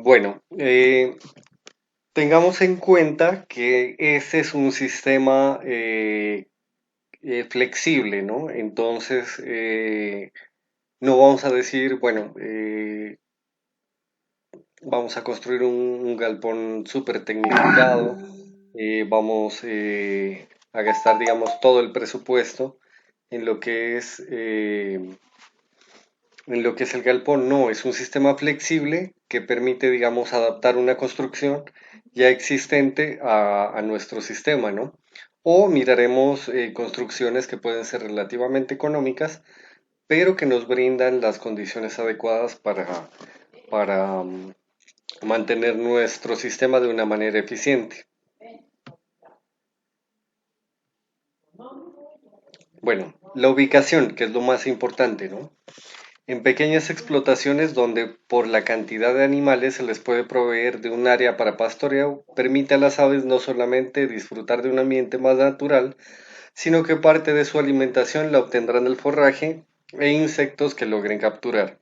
Bueno, tengamos en cuenta que ese es un sistema flexible, ¿no? Entonces, no vamos a decir, bueno, vamos a construir un galpón súper tecnificado, vamos a gastar, digamos, todo el presupuesto en lo que es el galpón. No, es un sistema flexible que permite, digamos, adaptar una construcción ya existente a nuestro sistema, ¿no? O miraremos construcciones que pueden ser relativamente económicas, pero que nos brindan las condiciones adecuadas para mantener nuestro sistema de una manera eficiente. Bueno, la ubicación, que es lo más importante, ¿no? En pequeñas explotaciones donde por la cantidad de animales se les puede proveer de un área para pastoreo, permite a las aves no solamente disfrutar de un ambiente más natural, sino que parte de su alimentación la obtendrán del forraje e insectos que logren capturar.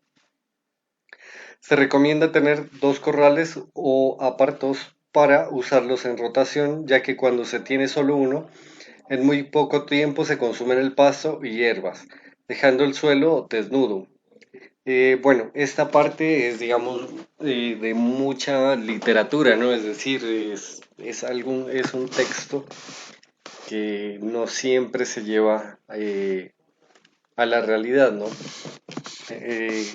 Se recomienda tener dos corrales o apartos para usarlos en rotación, ya que cuando se tiene solo uno, en muy poco tiempo se consumen el pasto y hierbas, dejando el suelo desnudo. Bueno, esta parte es, digamos, de mucha literatura, ¿no? Es decir, es un texto que no siempre se lleva a la realidad, ¿no? Eh,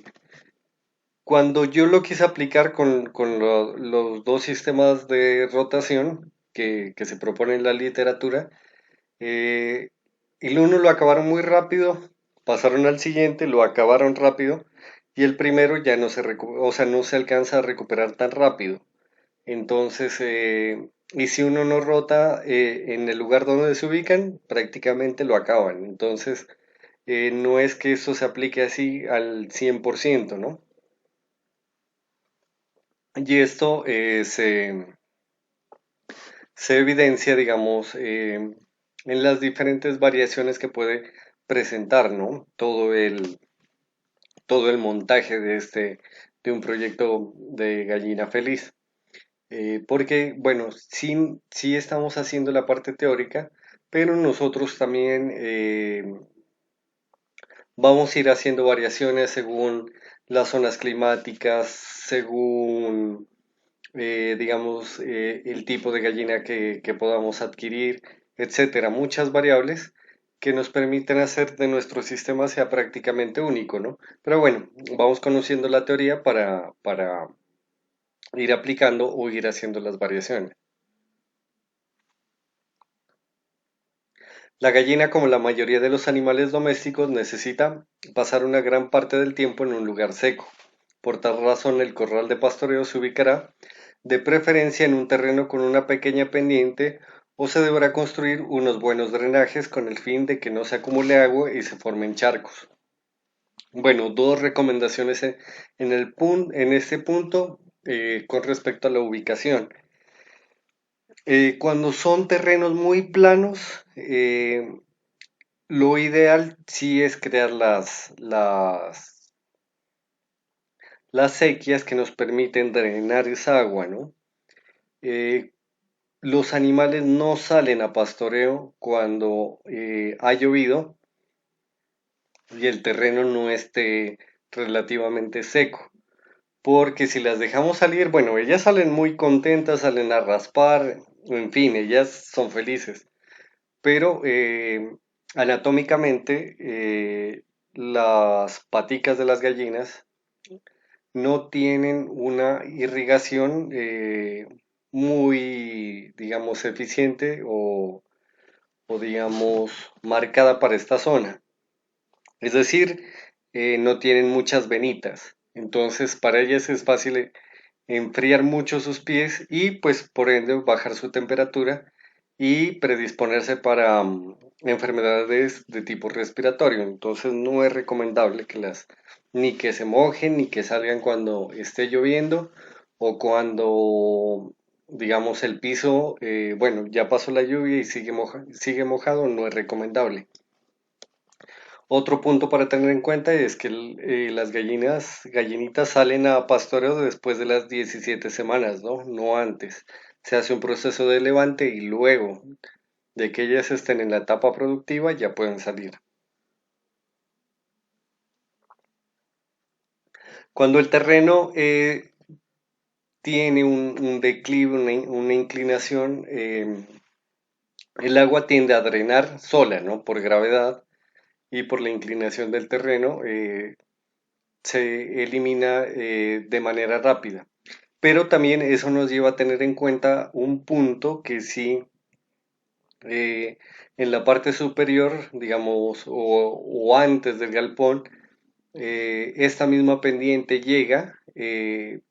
Cuando yo lo quise aplicar con los dos sistemas de rotación que se propone en la literatura, eh, el uno lo acabaron muy rápido, pasaron al siguiente, lo acabaron rápido, y el primero ya no o sea, no se alcanza a recuperar tan rápido. Entonces, y si uno no rota en el lugar donde se ubican, prácticamente lo acaban. Entonces, no es que eso se aplique así al 100%, ¿no? Y esto se evidencia, digamos, en las diferentes variaciones que puede presentar, ¿no? Todo el montaje de un proyecto de gallina feliz. Porque, bueno, sí estamos haciendo la parte teórica, pero nosotros también vamos a ir haciendo variaciones según las zonas climáticas, según digamos, el tipo de gallina que podamos adquirir, etcétera. Muchas variables que nos permiten hacer de nuestro sistema sea prácticamente único, ¿no? Pero bueno, vamos conociendo la teoría para ir aplicando o ir haciendo las variaciones. La gallina, como la mayoría de los animales domésticos, necesita pasar una gran parte del tiempo en un lugar seco. Por tal razón, el corral de pastoreo se ubicará de preferencia en un terreno con una pequeña pendiente o se deberá construir unos buenos drenajes con el fin de que no se acumule agua y se formen charcos. Bueno, dos recomendaciones en este punto con respecto a la ubicación. Cuando son terrenos muy planos, lo ideal sí es crear las sequías que nos permiten drenar esa agua, ¿no? Eh, los animales no salen a pastoreo cuando ha llovido y el terreno no esté relativamente seco. Porque si las dejamos salir, bueno, ellas salen muy contentas, salen a raspar, en fin, ellas son felices. Pero anatómicamente las paticas de las gallinas no tienen una irrigación muy, digamos, eficiente o, digamos, marcada para esta zona. Es decir, no tienen muchas venitas. Entonces, para ellas es fácil enfriar mucho sus pies y, pues, por ende, bajar su temperatura y predisponerse para enfermedades de tipo respiratorio. Entonces, no es recomendable ni que se mojen, ni que salgan cuando esté lloviendo o cuando, digamos, el piso, bueno, ya pasó la lluvia y sigue mojado, no es recomendable. Otro punto para tener en cuenta es que las gallinitas salen a pastoreo después de las 17 semanas, ¿no? No antes. Se hace un proceso de levante y luego de que ellas estén en la etapa productiva ya pueden salir. Cuando el terreno tiene un declive, una inclinación, el agua tiende a drenar sola, ¿no? Por gravedad y por la inclinación del terreno, se elimina de manera rápida. Pero también eso nos lleva a tener en cuenta un punto que sí, eh, en la parte superior, digamos, o antes del galpón, esta misma pendiente llega,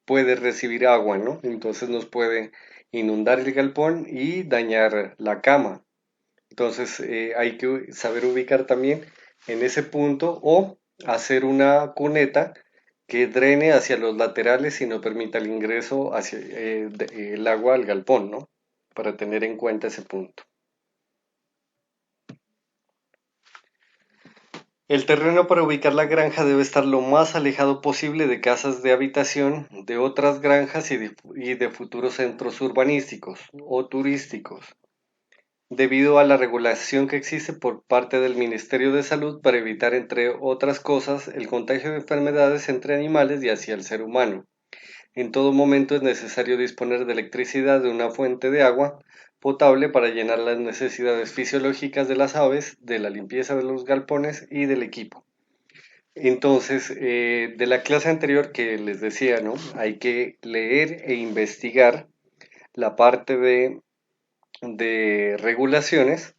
puede recibir agua, ¿no? Entonces nos puede inundar el galpón y dañar la cama. Entonces hay que saber ubicar también en ese punto o hacer una cuneta que drene hacia los laterales y no permita el ingreso hacia el agua al galpón, ¿no? Para tener en cuenta ese punto. El terreno para ubicar la granja debe estar lo más alejado posible de casas de habitación, de otras granjas y de futuros centros urbanísticos o turísticos, debido a la regulación que existe por parte del Ministerio de Salud para evitar, entre otras cosas, el contagio de enfermedades entre animales y hacia el ser humano. En todo momento es necesario disponer de electricidad de una fuente de agua potable para llenar las necesidades fisiológicas de las aves, de la limpieza de los galpones y del equipo. Entonces, de la clase anterior que les decía, ¿no? Hay que leer e investigar la parte de regulaciones,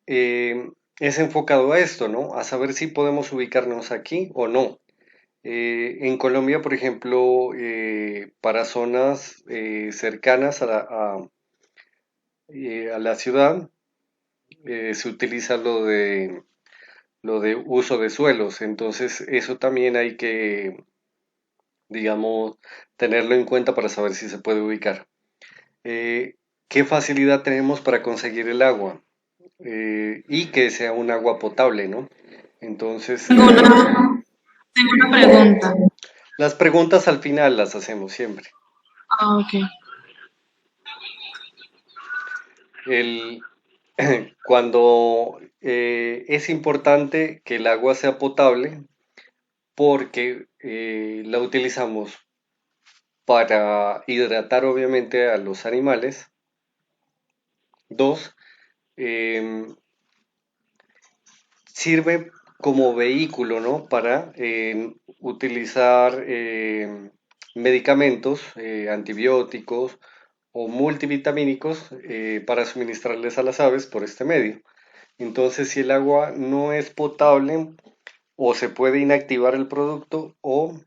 es enfocado a esto, ¿no? A saber si podemos ubicarnos aquí o no. En Colombia, por ejemplo, para zonas cercanas a la ciudad, se utiliza lo de uso de suelos. Entonces, eso también hay que, digamos, tenerlo en cuenta para saber si se puede ubicar. Eh, ¿Qué facilidad tenemos para conseguir el agua? Y que sea un agua potable, ¿no? Entonces, Tengo tengo una pregunta. las preguntas al final las hacemos siempre. Ah, ok. El, cuando es importante que el agua sea potable porque la utilizamos para hidratar obviamente a los animales. Dos, em, sirve como vehículo, ¿no? Para utilizar medicamentos, antibióticos o multivitamínicos para suministrarles a las aves por este medio. Entonces, si el agua no es potable, o se puede inactivar el producto o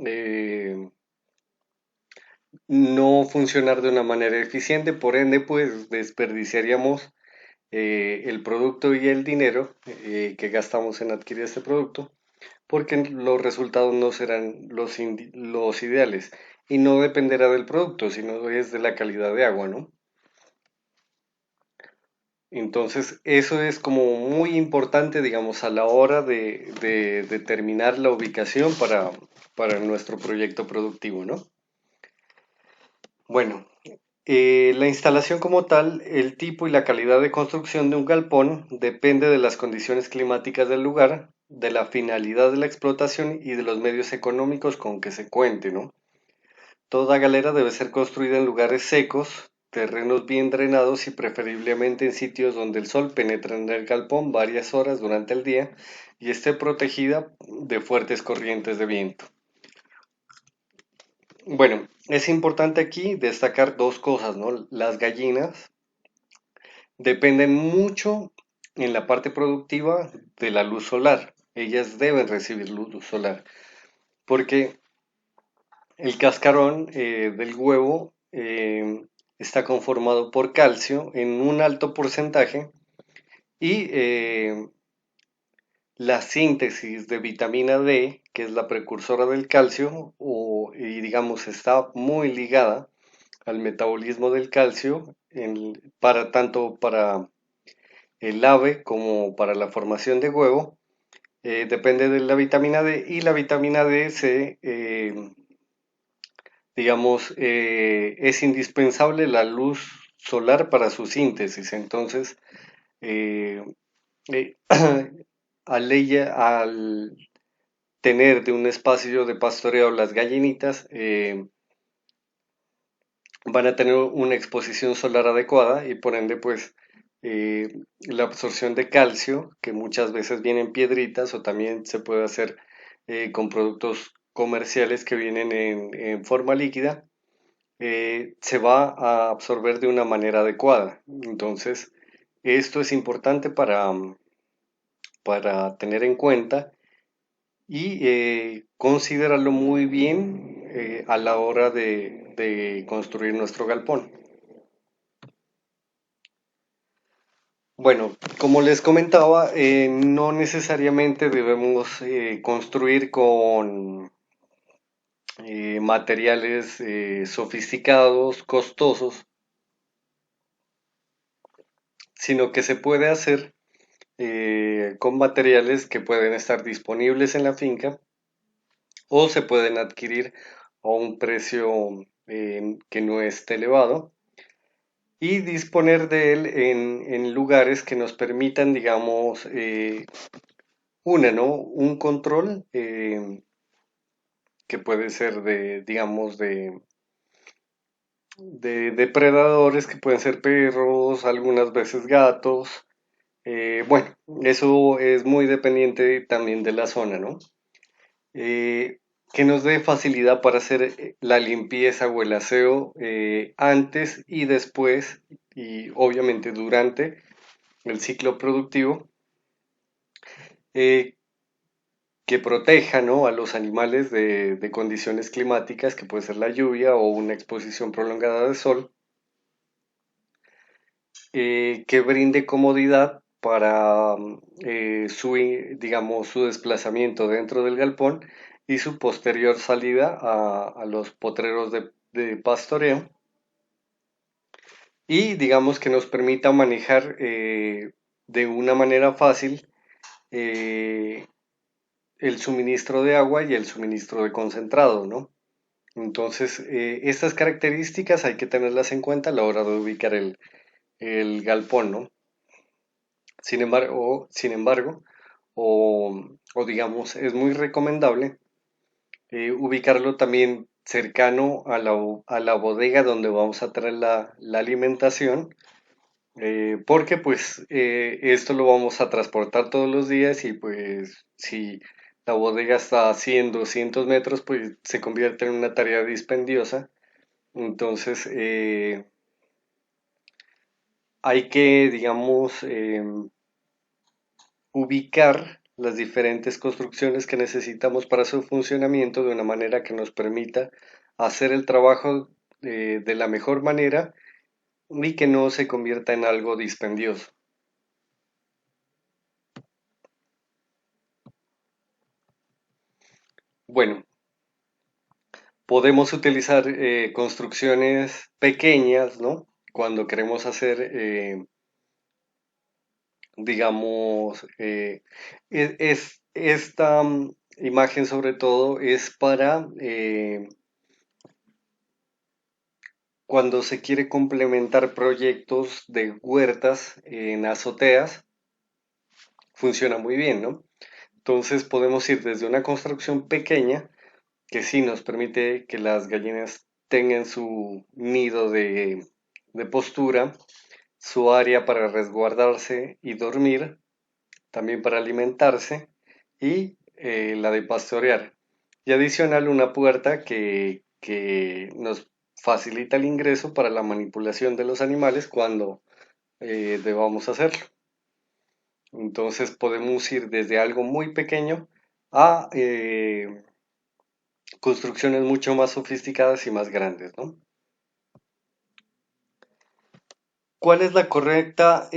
eh, no funcionar de una manera eficiente, por ende, pues desperdiciaríamos el producto y el dinero que gastamos en adquirir este producto, porque los resultados no serán los ideales y no dependerá del producto, sino es de la calidad de agua, ¿no? Entonces, eso es como muy importante, digamos, a la hora de determinar la ubicación para nuestro proyecto productivo, ¿no? Bueno, la instalación como tal, el tipo y la calidad de construcción de un galpón depende de las condiciones climáticas del lugar, de la finalidad de la explotación y de los medios económicos con que se cuente, ¿no? Toda galera debe ser construida en lugares secos, terrenos bien drenados y preferiblemente en sitios donde el sol penetre en el galpón varias horas durante el día y esté protegida de fuertes corrientes de viento. Bueno, es importante aquí destacar dos cosas, ¿no? Las gallinas dependen mucho en la parte productiva de la luz solar. Ellas deben recibir luz solar porque el cascarón del huevo está conformado por calcio en un alto porcentaje y la síntesis de vitamina D, que es la precursora del calcio, y digamos está muy ligada al metabolismo del calcio para tanto para el ave como para la formación de huevo, depende de la vitamina D y la vitamina D digamos, es indispensable la luz solar para su síntesis. Entonces, eh, eh, al tener de un espacio de pastoreo las gallinitas, van a tener una exposición solar adecuada y por ende, pues, la absorción de calcio, que muchas veces viene en piedritas o también se puede hacer con productos comerciales que vienen en forma líquida, se va a absorber de una manera adecuada. Entonces, esto es importante para tener en cuenta y considerarlo muy bien a la hora de construir nuestro galpón. Bueno, como les comentaba, no necesariamente debemos construir con materiales sofisticados, costosos, sino que se puede hacer con materiales que pueden estar disponibles en la finca o se pueden adquirir a un precio que no esté elevado y disponer de él en lugares que nos permitan, digamos, ¿no? Un control que puede ser de, digamos, de depredadores que pueden ser perros, algunas veces gatos. Bueno, eso es muy dependiente también de la zona, ¿no? Eh, que nos dé facilidad para hacer la limpieza o el aseo antes y después y obviamente durante el ciclo productivo, eh, que proteja, ¿no? A los animales de condiciones climáticas, que puede ser la lluvia o una exposición prolongada de sol, que brinde comodidad para digamos, su desplazamiento dentro del galpón y su posterior salida a los potreros de pastoreo y digamos que nos permita manejar de una manera fácil eh, el suministro de agua y el suministro de concentrado, ¿no? Entonces, estas características hay que tenerlas en cuenta a la hora de ubicar el galpón, ¿no? Sin embargo, o digamos, es muy recomendable ubicarlo también cercano a la bodega donde vamos a traer la alimentación, porque pues esto lo vamos a transportar todos los días y pues si la bodega está a 100, 200 metros, pues se convierte en una tarea dispendiosa. Entonces, hay que, digamos, ubicar las diferentes construcciones que necesitamos para su funcionamiento de una manera que nos permita hacer el trabajo de la mejor manera y que no se convierta en algo dispendioso. Bueno, podemos utilizar construcciones pequeñas, ¿no? Cuando queremos hacer, digamos, esta imagen sobre todo es para cuando se quiere complementar proyectos de huertas en azoteas, funciona muy bien, ¿no? Entonces podemos ir desde una construcción pequeña que sí nos permite que las gallinas tengan su nido de postura, su área para resguardarse y dormir, también para alimentarse y la de pastorear. Y adicional una puerta que nos facilita el ingreso para la manipulación de los animales cuando debamos hacerlo. Entonces podemos ir desde algo muy pequeño a construcciones mucho más sofisticadas y más grandes, ¿no? ¿Cuál es la correcta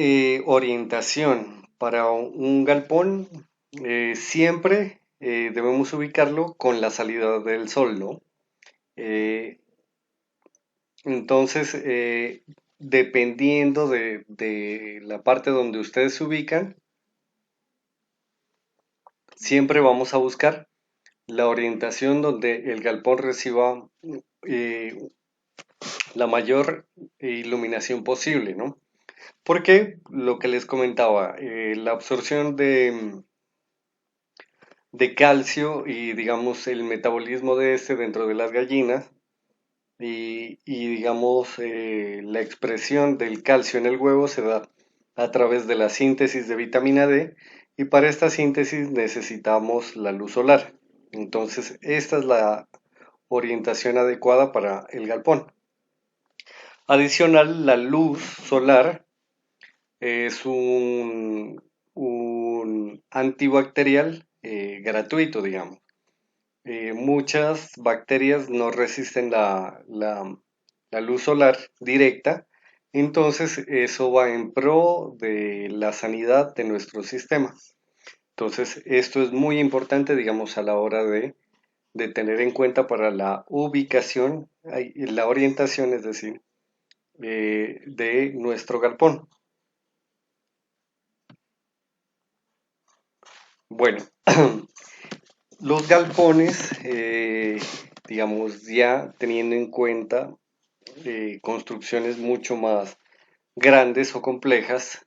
orientación para un galpón? Siempre debemos ubicarlo con la salida del sol, ¿no? Eh, entonces, dependiendo de la parte donde ustedes se ubican, siempre vamos a buscar la orientación donde el galpón reciba eh, la mayor iluminación posible, ¿no? Porque lo que les comentaba, la absorción de calcio y digamos el metabolismo de este dentro de las gallinas digamos la expresión del calcio en el huevo se da a través de la síntesis de vitamina D y para esta síntesis necesitamos la luz solar. Entonces esta es la orientación adecuada para el galpón. Adicional, la luz solar es un antibacterial gratuito, digamos. Muchas bacterias no resisten la luz solar directa, entonces eso va en pro de la sanidad de nuestro sistema. Entonces esto es muy importante, digamos, a la hora de tener en cuenta para la ubicación, la orientación, es decir, de nuestro galpón. Bueno, los galpones, digamos, ya teniendo en cuenta construcciones mucho más grandes o complejas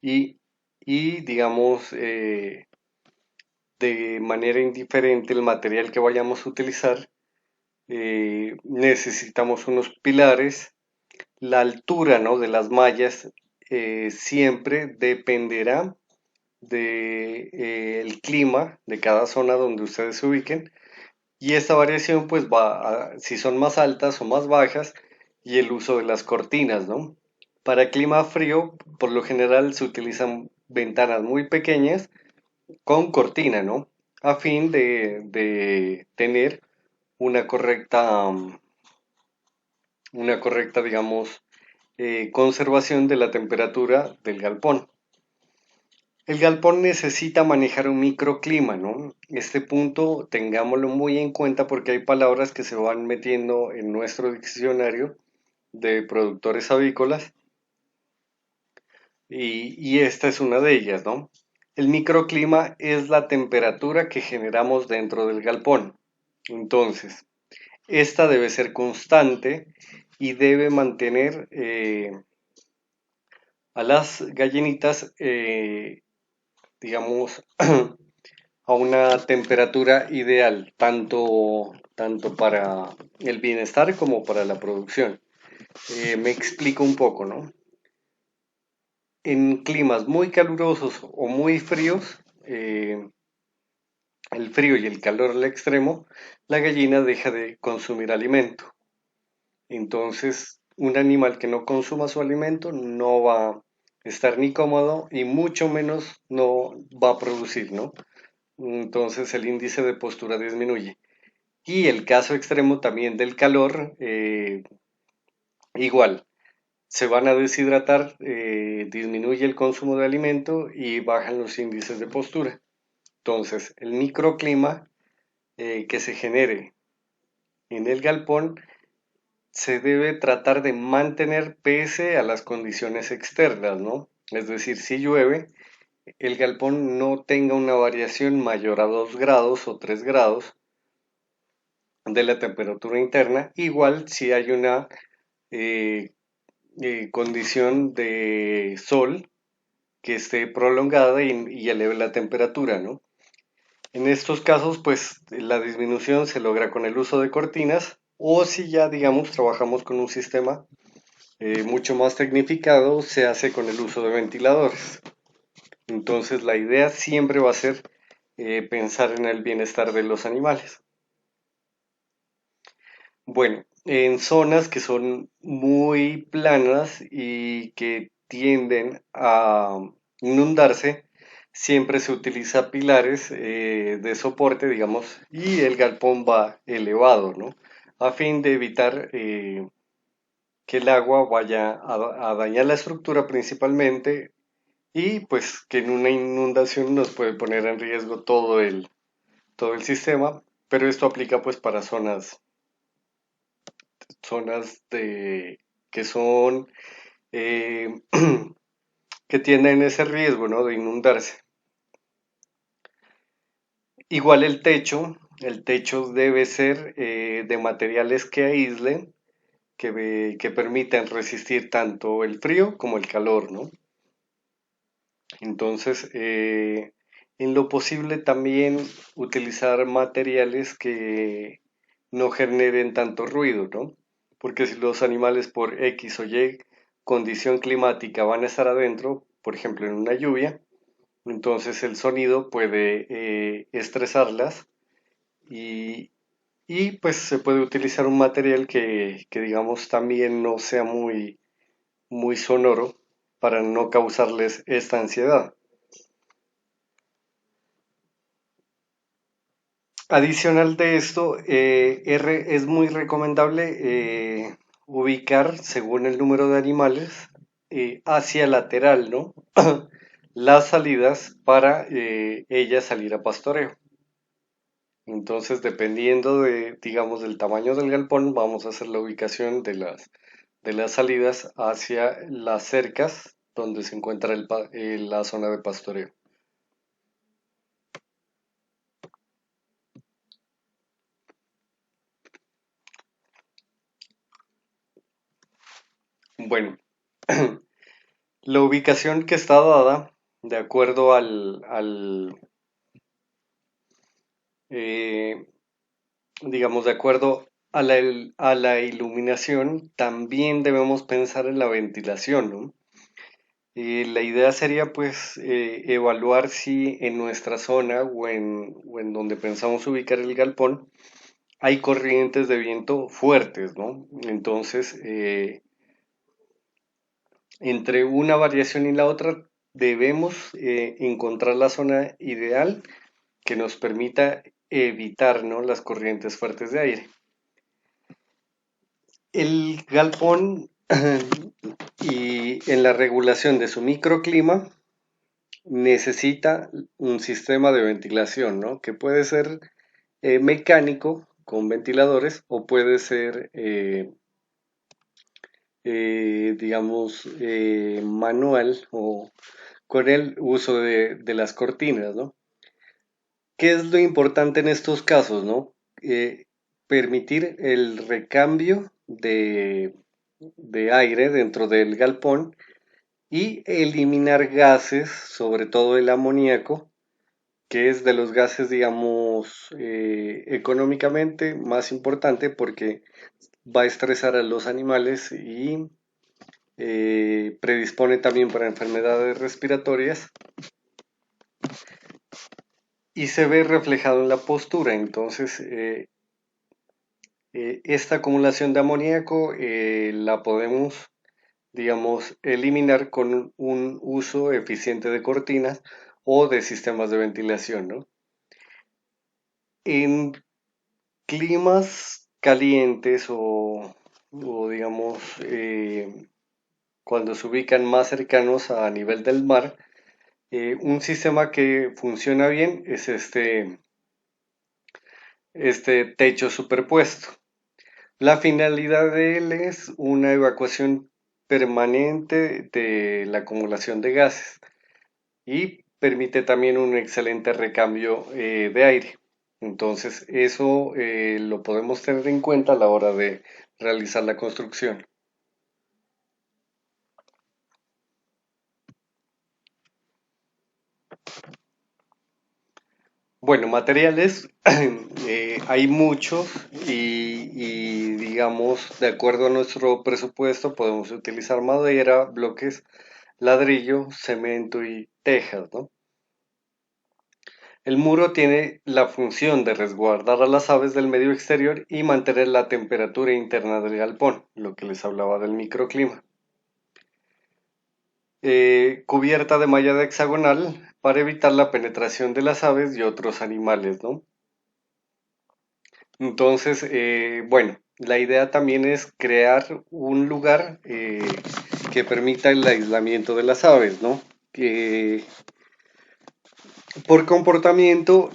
y, digamos, de manera indiferente el material que vayamos a utilizar, necesitamos unos pilares. La altura, ¿no?, de las mallas siempre dependerá del clima de cada zona donde ustedes se ubiquen y esta variación pues va a si son más altas o más bajas y el uso de las cortinas, ¿no? Para clima frío, por lo general se utilizan ventanas muy pequeñas con cortina, ¿no? A fin de tener una correcta, digamos, conservación de la temperatura del galpón. El galpón necesita manejar un microclima, ¿no? Este punto tengámoslo muy en cuenta porque hay palabras que se van metiendo en nuestro diccionario de productores avícolas y esta es una de ellas, ¿no? El microclima es la temperatura que generamos dentro del galpón. Entonces, esta debe ser constante y debe mantener a las gallinitas, digamos, a una temperatura ideal, tanto para el bienestar como para la producción. Me explico un poco, ¿no? En climas muy calurosos o muy fríos, el frío y el calor al extremo, la gallina deja de consumir alimento. Entonces, un animal que no consuma su alimento no va a estar ni cómodo y mucho menos no va a producir, ¿no? Entonces el índice de postura disminuye. Y el caso extremo también del calor, igual, se van a deshidratar, disminuye el consumo de alimento y bajan los índices de postura. Entonces, el microclima que se genere en el galpón se debe tratar de mantener pese a las condiciones externas, ¿no? Es decir, si llueve, el galpón no tenga una variación mayor a 2 grados o 3 grados de la temperatura interna, igual si hay una eh, condición de sol que esté prolongada y eleve la temperatura, ¿no? En estos casos, pues la disminución se logra con el uso de cortinas o si ya, digamos, trabajamos con un sistema mucho más tecnificado, se hace con el uso de ventiladores. Entonces, la idea siempre va a ser pensar en el bienestar de los animales. Bueno, en zonas que son muy planas y que tienden a inundarse, siempre se utiliza pilares de soporte, digamos, y el galpón va elevado, ¿no? A fin de evitar que el agua vaya a dañar la estructura principalmente y pues que en una inundación nos puede poner en riesgo todo el sistema, pero esto aplica pues para zonas que son eh, que tienen ese riesgo, ¿no? De inundarse. Igual el techo debe ser de materiales que aíslen, que permitan resistir tanto el frío como el calor, ¿no? Entonces, en lo posible también utilizar materiales que no generen tanto ruido, ¿no? Porque si los animales por X o Y condición climática van a estar adentro, por ejemplo en una lluvia, entonces el sonido puede estresarlas y, y, pues se puede utilizar un material que digamos también no sea muy sonoro para no causarles esta ansiedad. Adicional de esto, es muy recomendable ubicar, según el número de animales, hacia lateral, ¿no? Las salidas para ellas salir a pastoreo. Entonces, dependiendo de, digamos, del tamaño del galpón, vamos a hacer la ubicación de las salidas hacia las cercas donde se encuentra la zona de pastoreo. Bueno, la ubicación que está dada, de acuerdo eh, digamos, de acuerdo a la iluminación, también debemos pensar en la ventilación, ¿no? La idea sería, pues, evaluar si en nuestra zona o en donde pensamos ubicar el galpón hay corrientes de viento fuertes, ¿no? Entonces, entre una variación y la otra, debemos encontrar la zona ideal que nos permita evitar, ¿no?, las corrientes fuertes de aire. El galpón y en la regulación de su microclima necesita un sistema de ventilación, ¿no?, que puede ser mecánico con ventiladores o puede ser, digamos, manual o con el uso de las cortinas, ¿no? ¿Qué es lo importante en estos casos, no? Permitir el recambio de aire dentro del galpón y eliminar gases, sobre todo el amoníaco, que es de los gases, digamos, económicamente más importante porque va a estresar a los animales y predispone también para enfermedades respiratorias y se ve reflejado en la postura. Entonces, esta acumulación de amoníaco la podemos, digamos, eliminar con un uso eficiente de cortinas o de sistemas de ventilación, ¿no? En climas calientes o digamos, cuando se ubican más cercanos a nivel del mar, un sistema que funciona bien es este techo superpuesto. La finalidad de él es una evacuación permanente de la acumulación de gases y permite también un excelente recambio de aire. Entonces, eso lo podemos tener en cuenta a la hora de realizar la construcción. Bueno, materiales hay muchos y digamos, de acuerdo a nuestro presupuesto, podemos utilizar madera, bloques, ladrillo, cemento y tejas, ¿no? El muro tiene la función de resguardar a las aves del medio exterior y mantener la temperatura interna del galpón, lo que les hablaba del microclima. Cubierta de malla de hexagonal para evitar la penetración de las aves y otros animales, ¿no? Entonces, bueno, la idea también es crear un lugar que permita el aislamiento de las aves, ¿no? Que por comportamiento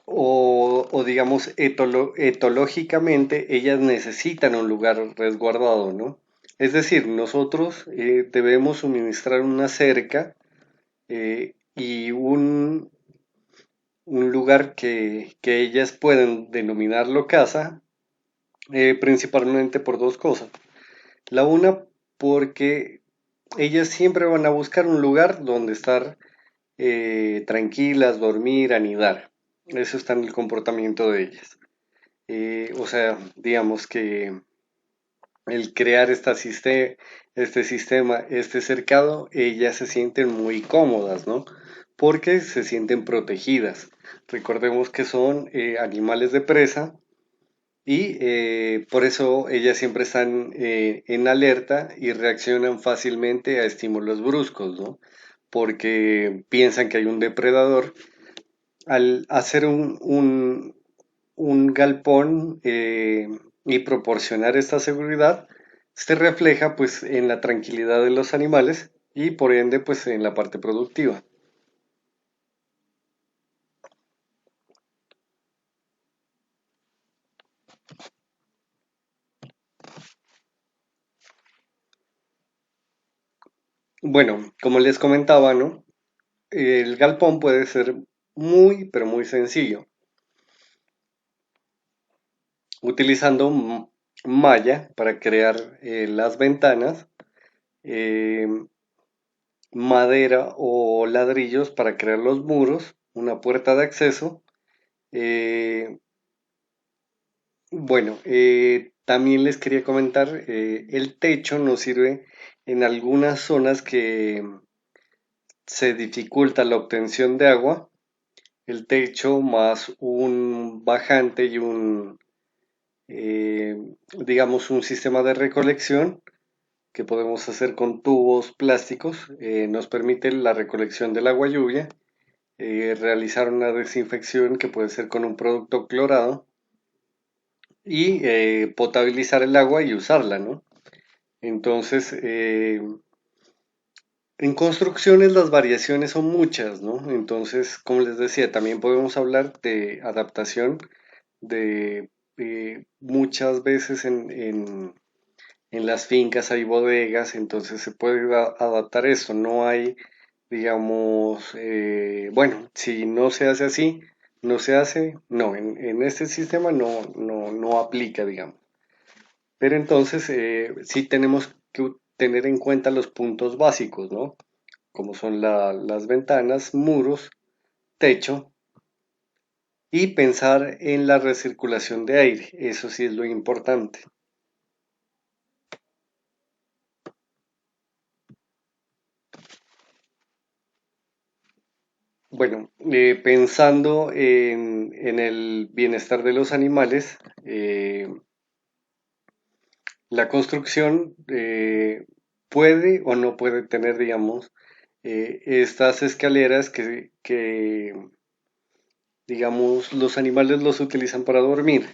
o digamos etológicamente ellas necesitan un lugar resguardado, ¿no? Es decir, nosotros debemos suministrar una cerca y un lugar que ellas pueden denominarlo casa, principalmente por dos cosas. La una, porque ellas siempre van a buscar un lugar donde estar tranquilas, dormir, anidar. Eso está en el comportamiento de ellas. O sea, digamos que el crear este sistema, este cercado, ellas se sienten muy cómodas, ¿no? Porque se sienten protegidas. Recordemos que son animales de presa y por eso ellas siempre están en alerta y reaccionan fácilmente a estímulos bruscos, ¿no? Porque piensan que hay un depredador. Al hacer un galpón y proporcionar esta seguridad, se refleja pues en la tranquilidad de los animales y por ende pues en la parte productiva. Bueno, como les comentaba, ¿no? El galpón puede ser muy, pero muy sencillo, utilizando malla para crear las ventanas, eh, madera o ladrillos para crear los muros, una puerta de acceso. eh, bueno, también les quería comentar, el techo nos sirve en algunas zonas que se dificulta la obtención de agua. El techo más un bajante y eh, digamos, un sistema de recolección que podemos hacer con tubos plásticos, nos permite la recolección del agua lluvia, realizar una desinfección que puede ser con un producto clorado y potabilizar el agua y usarla, ¿no? Entonces, en construcciones las variaciones son muchas, ¿no? Entonces, como les decía, también podemos hablar de adaptación de muchas veces en las fincas hay bodegas, entonces se puede adaptar eso. No hay, digamos, bueno, si no se hace así, no se hace, no, en este sistema no aplica, digamos. Pero entonces sí tenemos que tener en cuenta los puntos básicos, ¿no? Como son las ventanas, muros, techo y pensar en la recirculación de aire. Eso sí es lo importante. Bueno, pensando en el bienestar de los animales, la construcción puede o no puede tener, digamos, estas escaleras digamos, los animales los utilizan para dormir.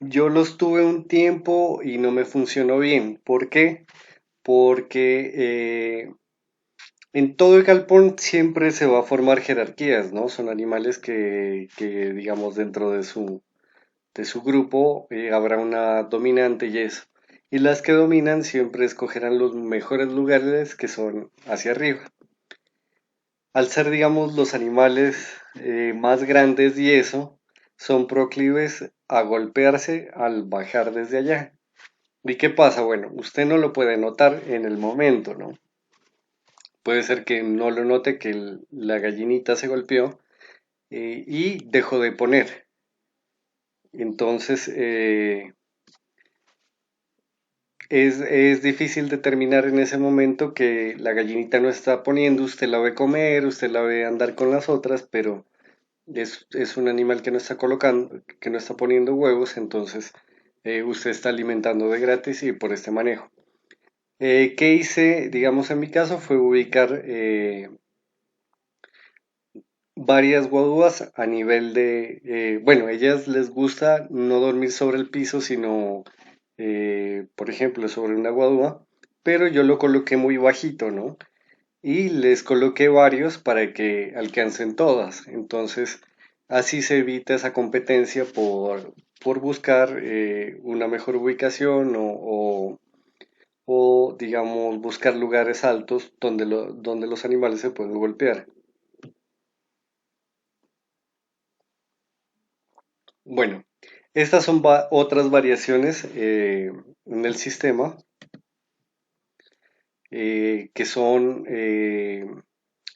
Yo los tuve un tiempo y no me funcionó bien. ¿Por qué? Porque en todo el galpón siempre se va a formar jerarquías, ¿no? Son animales que digamos, dentro de su grupo habrá una dominante y eso. Y las que dominan siempre escogerán los mejores lugares que son hacia arriba. Al ser, digamos, los animales más grandes y eso, son proclives a golpearse al bajar desde allá. ¿Y qué pasa? Bueno, usted no lo puede notar en el momento, ¿no? Puede ser que no lo note que la gallinita se golpeó y dejó de poner. Entonces, es difícil determinar en ese momento que la gallinita no está poniendo, usted la ve comer, usted la ve andar con las otras, pero es un animal que no está colocando, que no está poniendo huevos, entonces usted está alimentando de gratis y por este manejo. ¿Qué hice, digamos, en mi caso? Fue ubicar varias guaduas a nivel de, bueno, ellas les gusta no dormir sobre el piso, sino, por ejemplo, sobre una guadúa, pero yo lo coloqué muy bajito, ¿no? Y les coloqué varios para que alcancen todas. Entonces, así se evita esa competencia por buscar una mejor ubicación o, digamos, buscar lugares altos donde los animales se pueden golpear. Bueno, estas son otras variaciones en el sistema que son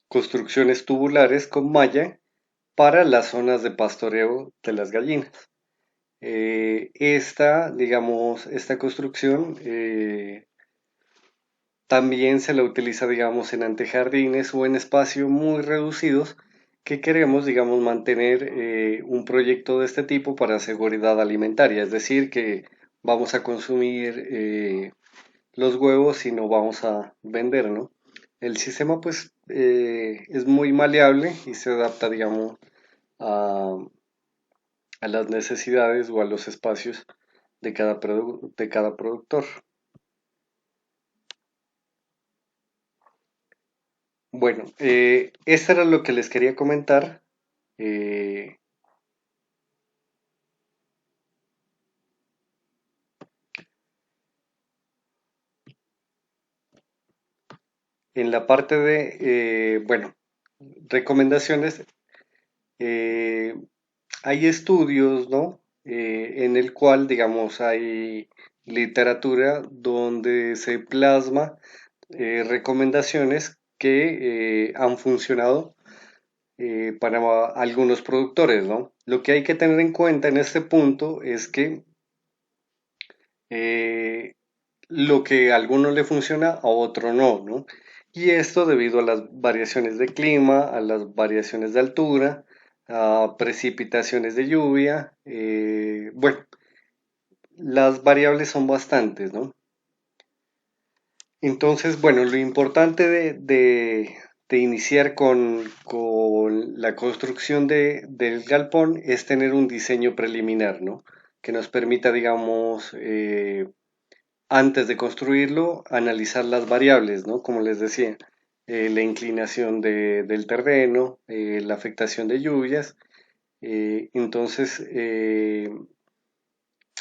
construcciones tubulares con malla para las zonas de pastoreo de las gallinas. Digamos, esta construcción también se la utiliza, digamos, en antejardines o en espacios muy reducidos que queremos, digamos, mantener un proyecto de este tipo para seguridad alimentaria, es decir, que vamos a consumir los huevos y no vamos a vender, ¿no? El sistema, pues, es muy maleable y se adapta, digamos, a, a las necesidades o a los espacios de cada productor. Bueno, esto era lo que les quería comentar. eh, en la parte de, bueno, recomendaciones, eh, hay estudios, ¿no? En el cual, digamos, hay literatura donde se plasma recomendaciones que han funcionado para algunos productores, ¿no? Lo que hay que tener en cuenta en este punto es que eh, lo que a alguno le funciona, a otro no, ¿no? Y esto debido a las variaciones de clima, a las variaciones de altura, a precipitaciones de lluvia, bueno, las variables son bastantes, ¿no? Entonces, bueno, lo importante de iniciar con la construcción del galpón es tener un diseño preliminar, ¿no? Que nos permita, digamos, antes de construirlo, analizar las variables, ¿no? Como les decía, la inclinación del terreno, la afectación de lluvias. Entonces,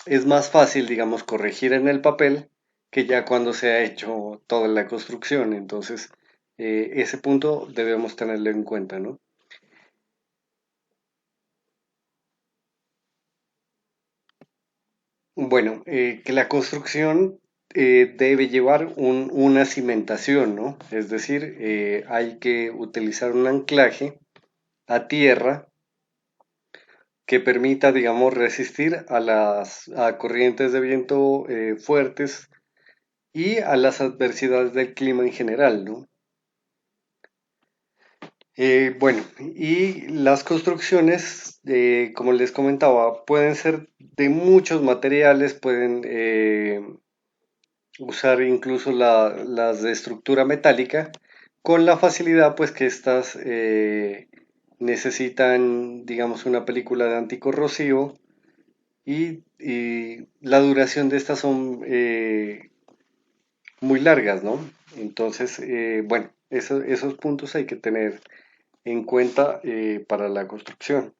es más fácil, digamos, corregir en el papel que ya cuando se ha hecho toda la construcción. Entonces, ese punto debemos tenerlo en cuenta, ¿no? Bueno, que la construcción debe llevar una cimentación, ¿no? Es decir, hay que utilizar un anclaje a tierra que permita, digamos, resistir a a corrientes de viento fuertes y a las adversidades del clima en general, ¿no? Bueno, y las construcciones, como les comentaba, pueden ser de muchos materiales, pueden usar incluso las de estructura metálica, con la facilidad pues que estas necesitan, digamos, una película de anticorrosivo y la duración de estas son muy largas, ¿no? Entonces, bueno, esos puntos hay que tener en cuenta para la construcción.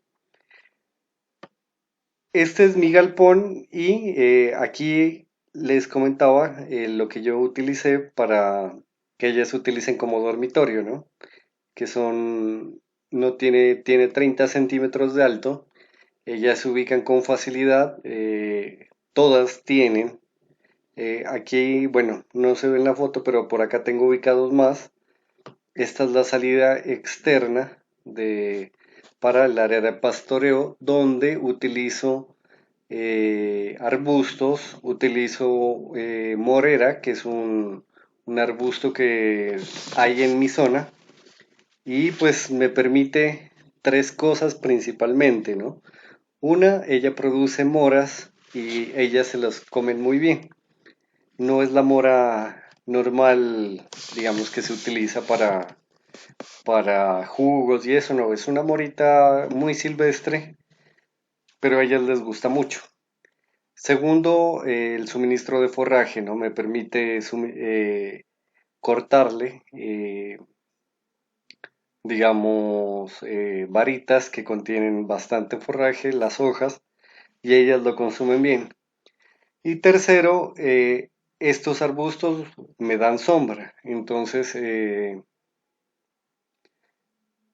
Este es mi galpón y aquí les comentaba lo que yo utilicé para que ellas utilicen como dormitorio, ¿no? Que son, no tiene, tiene 30 centímetros de alto, ellas se ubican con facilidad, todas tienen, aquí, bueno, no se ve en la foto, pero por acá tengo ubicados más. Esta es la salida externa para el área de pastoreo, donde utilizo arbustos, utilizo morera, que es un arbusto que hay en mi zona, y pues me permite tres cosas principalmente, ¿no? Una, ella produce moras y ellas se las comen muy bien. No es la mora normal, digamos, que se utiliza para jugos y eso, no, es una morita muy silvestre, pero a ellas les gusta mucho. Segundo, el suministro de forraje, ¿no? Me permite cortarle, digamos, varitas que contienen bastante forraje, las hojas, y ellas lo consumen bien. Y tercero, estos arbustos me dan sombra, entonces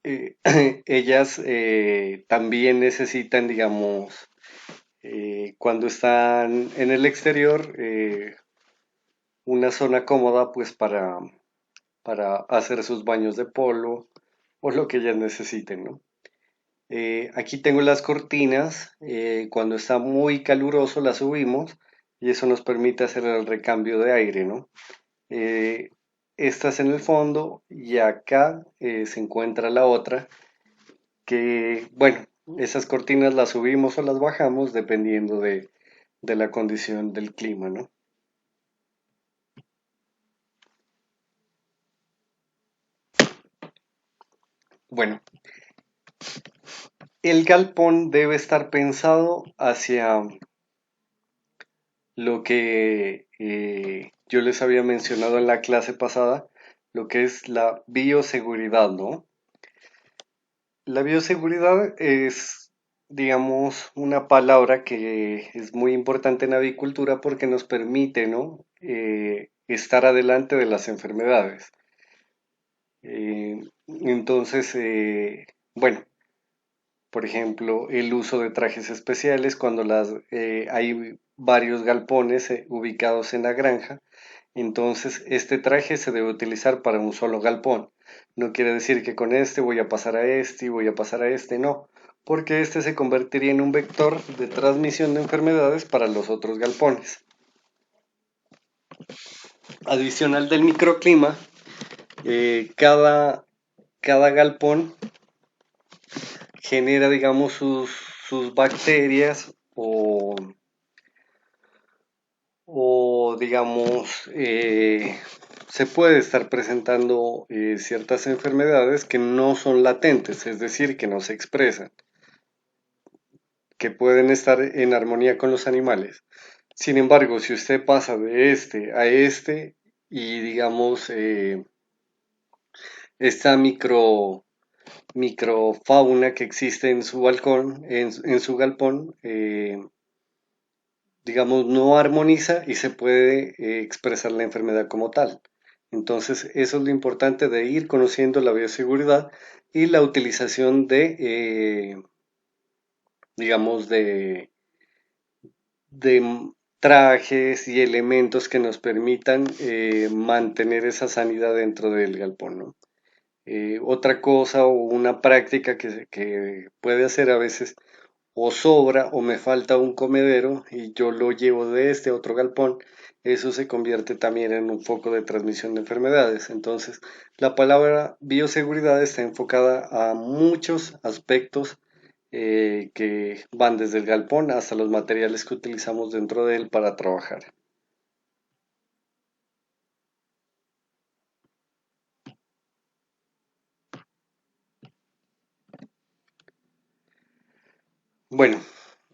ellas también necesitan, digamos, cuando están en el exterior, una zona cómoda pues para hacer sus baños de polo o lo que ellas necesiten, ¿no? Aquí tengo las cortinas, cuando está muy caluroso las subimos y eso nos permite hacer el recambio de aire, ¿no? Eh, Estas en el fondo y acá se encuentra la otra que, bueno, esas cortinas las subimos o las bajamos dependiendo de la condición del clima, ¿no? Bueno, el galpón debe estar pensado hacia lo que yo les había mencionado en la clase pasada, lo que es la bioseguridad, ¿no? La bioseguridad es, digamos, una palabra que es muy importante en avicultura porque nos permite, ¿no? Estar adelante de las enfermedades. Entonces, bueno, por ejemplo, el uso de trajes especiales cuando hay varios galpones ubicados en la granja. Entonces, este traje se debe utilizar para un solo galpón. No quiere decir que con este voy a pasar a este y voy a pasar a este, no, porque este se convertiría en un vector de transmisión de enfermedades para los otros galpones. Adicional del microclima, cada galpón genera, digamos, sus bacterias digamos, se puede estar presentando ciertas enfermedades que no son latentes, es decir, que no se expresan, que pueden estar en armonía con los animales. Sin embargo, si usted pasa de este a este y digamos, esta microfauna que existe en su balcón, en su galpón, digamos, no armoniza y se puede expresar la enfermedad como tal. Entonces, eso es lo importante de ir conociendo la bioseguridad y la utilización digamos, de trajes y elementos que nos permitan mantener esa sanidad dentro del galpón, ¿no? Otra cosa o una práctica que puede hacer a veces o sobra o me falta un comedero y yo lo llevo de este a otro galpón, eso se convierte también en un foco de transmisión de enfermedades. Entonces, la palabra bioseguridad está enfocada a muchos aspectos que van desde el galpón hasta los materiales que utilizamos dentro de él para trabajar. Bueno,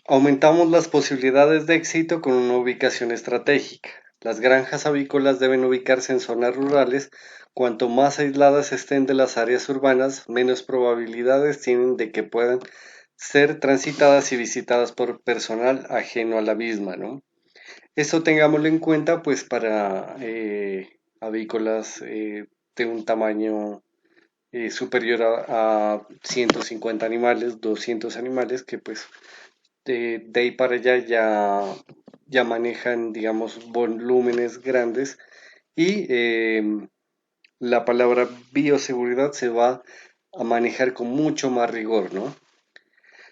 aumentamos las posibilidades de éxito con una ubicación estratégica. Las granjas avícolas deben ubicarse en zonas rurales. Cuanto más aisladas estén de las áreas urbanas, menos probabilidades tienen de que puedan ser transitadas y visitadas por personal ajeno a la misma, ¿no? Esto tengámoslo en cuenta pues para avícolas de un tamaño superior a 150 animales, 200 animales, que pues de ahí para allá ya manejan, digamos, volúmenes grandes y la palabra bioseguridad se va a manejar con mucho más rigor, ¿no?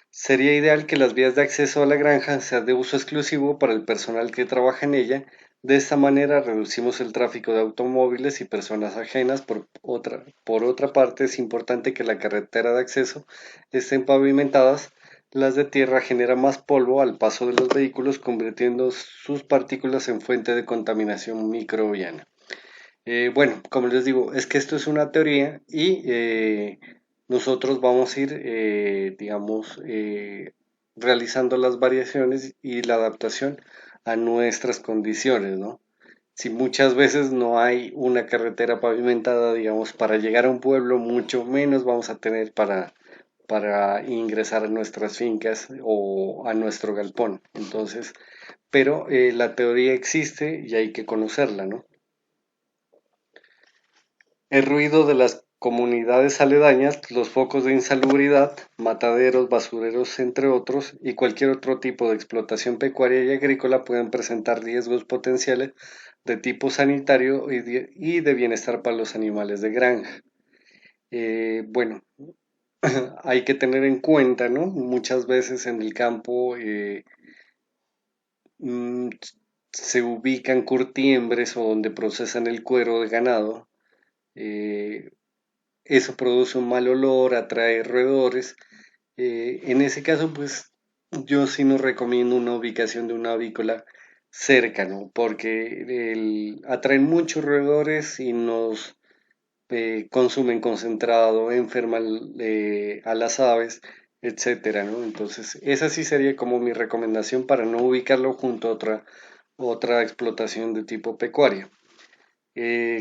Sería ideal que las vías de acceso a la granja sean de uso exclusivo para el personal que trabaja en ella. De esta manera reducimos el tráfico de automóviles y personas ajenas. Por otra parte, es importante que la carretera de acceso estén pavimentadas. Las de tierra generan más polvo al paso de los vehículos, convirtiendo sus partículas en fuente de contaminación microbiana. Bueno, como les digo, es que esto es una teoría y nosotros vamos a ir, digamos, realizando las variaciones y la adaptación a nuestras condiciones, ¿no? Si muchas veces no hay una carretera pavimentada, digamos, para llegar a un pueblo, mucho menos vamos a tener para ingresar a nuestras fincas o a nuestro galpón. Entonces, pero la teoría existe y hay que conocerla, ¿no? El ruido de las comunidades aledañas, los focos de insalubridad, mataderos, basureros, entre otros, y cualquier otro tipo de explotación pecuaria y agrícola pueden presentar riesgos potenciales de tipo sanitario y de bienestar para los animales de granja. Bueno, hay que tener en cuenta, ¿no? Muchas veces en el campo mm, se ubican curtiembres o donde procesan el cuero de ganado. eh, Eso produce un mal olor, atrae roedores. En ese caso, pues yo sí no recomiendo una ubicación de una avícola cerca, ¿no? Porque atraen muchos roedores y nos consumen concentrado, enferman a las aves, etcétera, ¿no? Entonces, esa sí sería como mi recomendación para no ubicarlo junto a otra explotación de tipo pecuaria.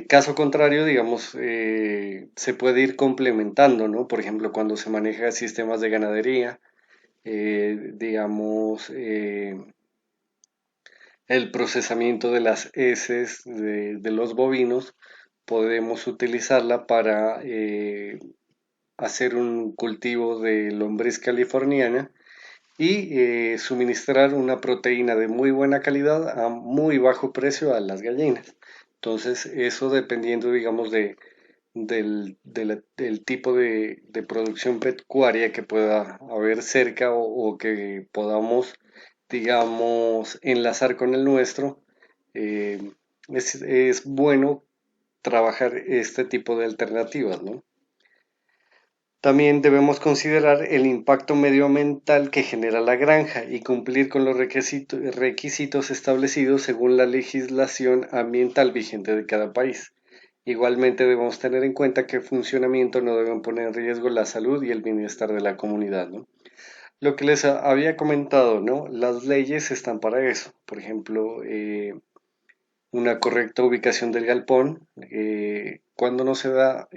Caso contrario, digamos, se puede ir complementando, ¿no? Por ejemplo, cuando se maneja sistemas de ganadería, digamos, el procesamiento de las heces de los bovinos, podemos utilizarla para hacer un cultivo de lombriz californiana y suministrar una proteína de muy buena calidad a muy bajo precio a las gallinas. Entonces, eso dependiendo, digamos, del tipo de producción pecuaria que pueda haber cerca o que podamos, digamos, enlazar con el nuestro, eh, es bueno trabajar este tipo de alternativas, ¿no? También debemos considerar el impacto medioambiental que genera la granja y cumplir con los requisitos establecidos según la legislación ambiental vigente de cada país. Igualmente debemos tener en cuenta que el funcionamiento no debe poner en riesgo la salud y el bienestar de la comunidad, ¿no? Lo que les había comentado, ¿no? Las leyes están para eso. Por ejemplo, una correcta ubicación del galpón. Cuando no se da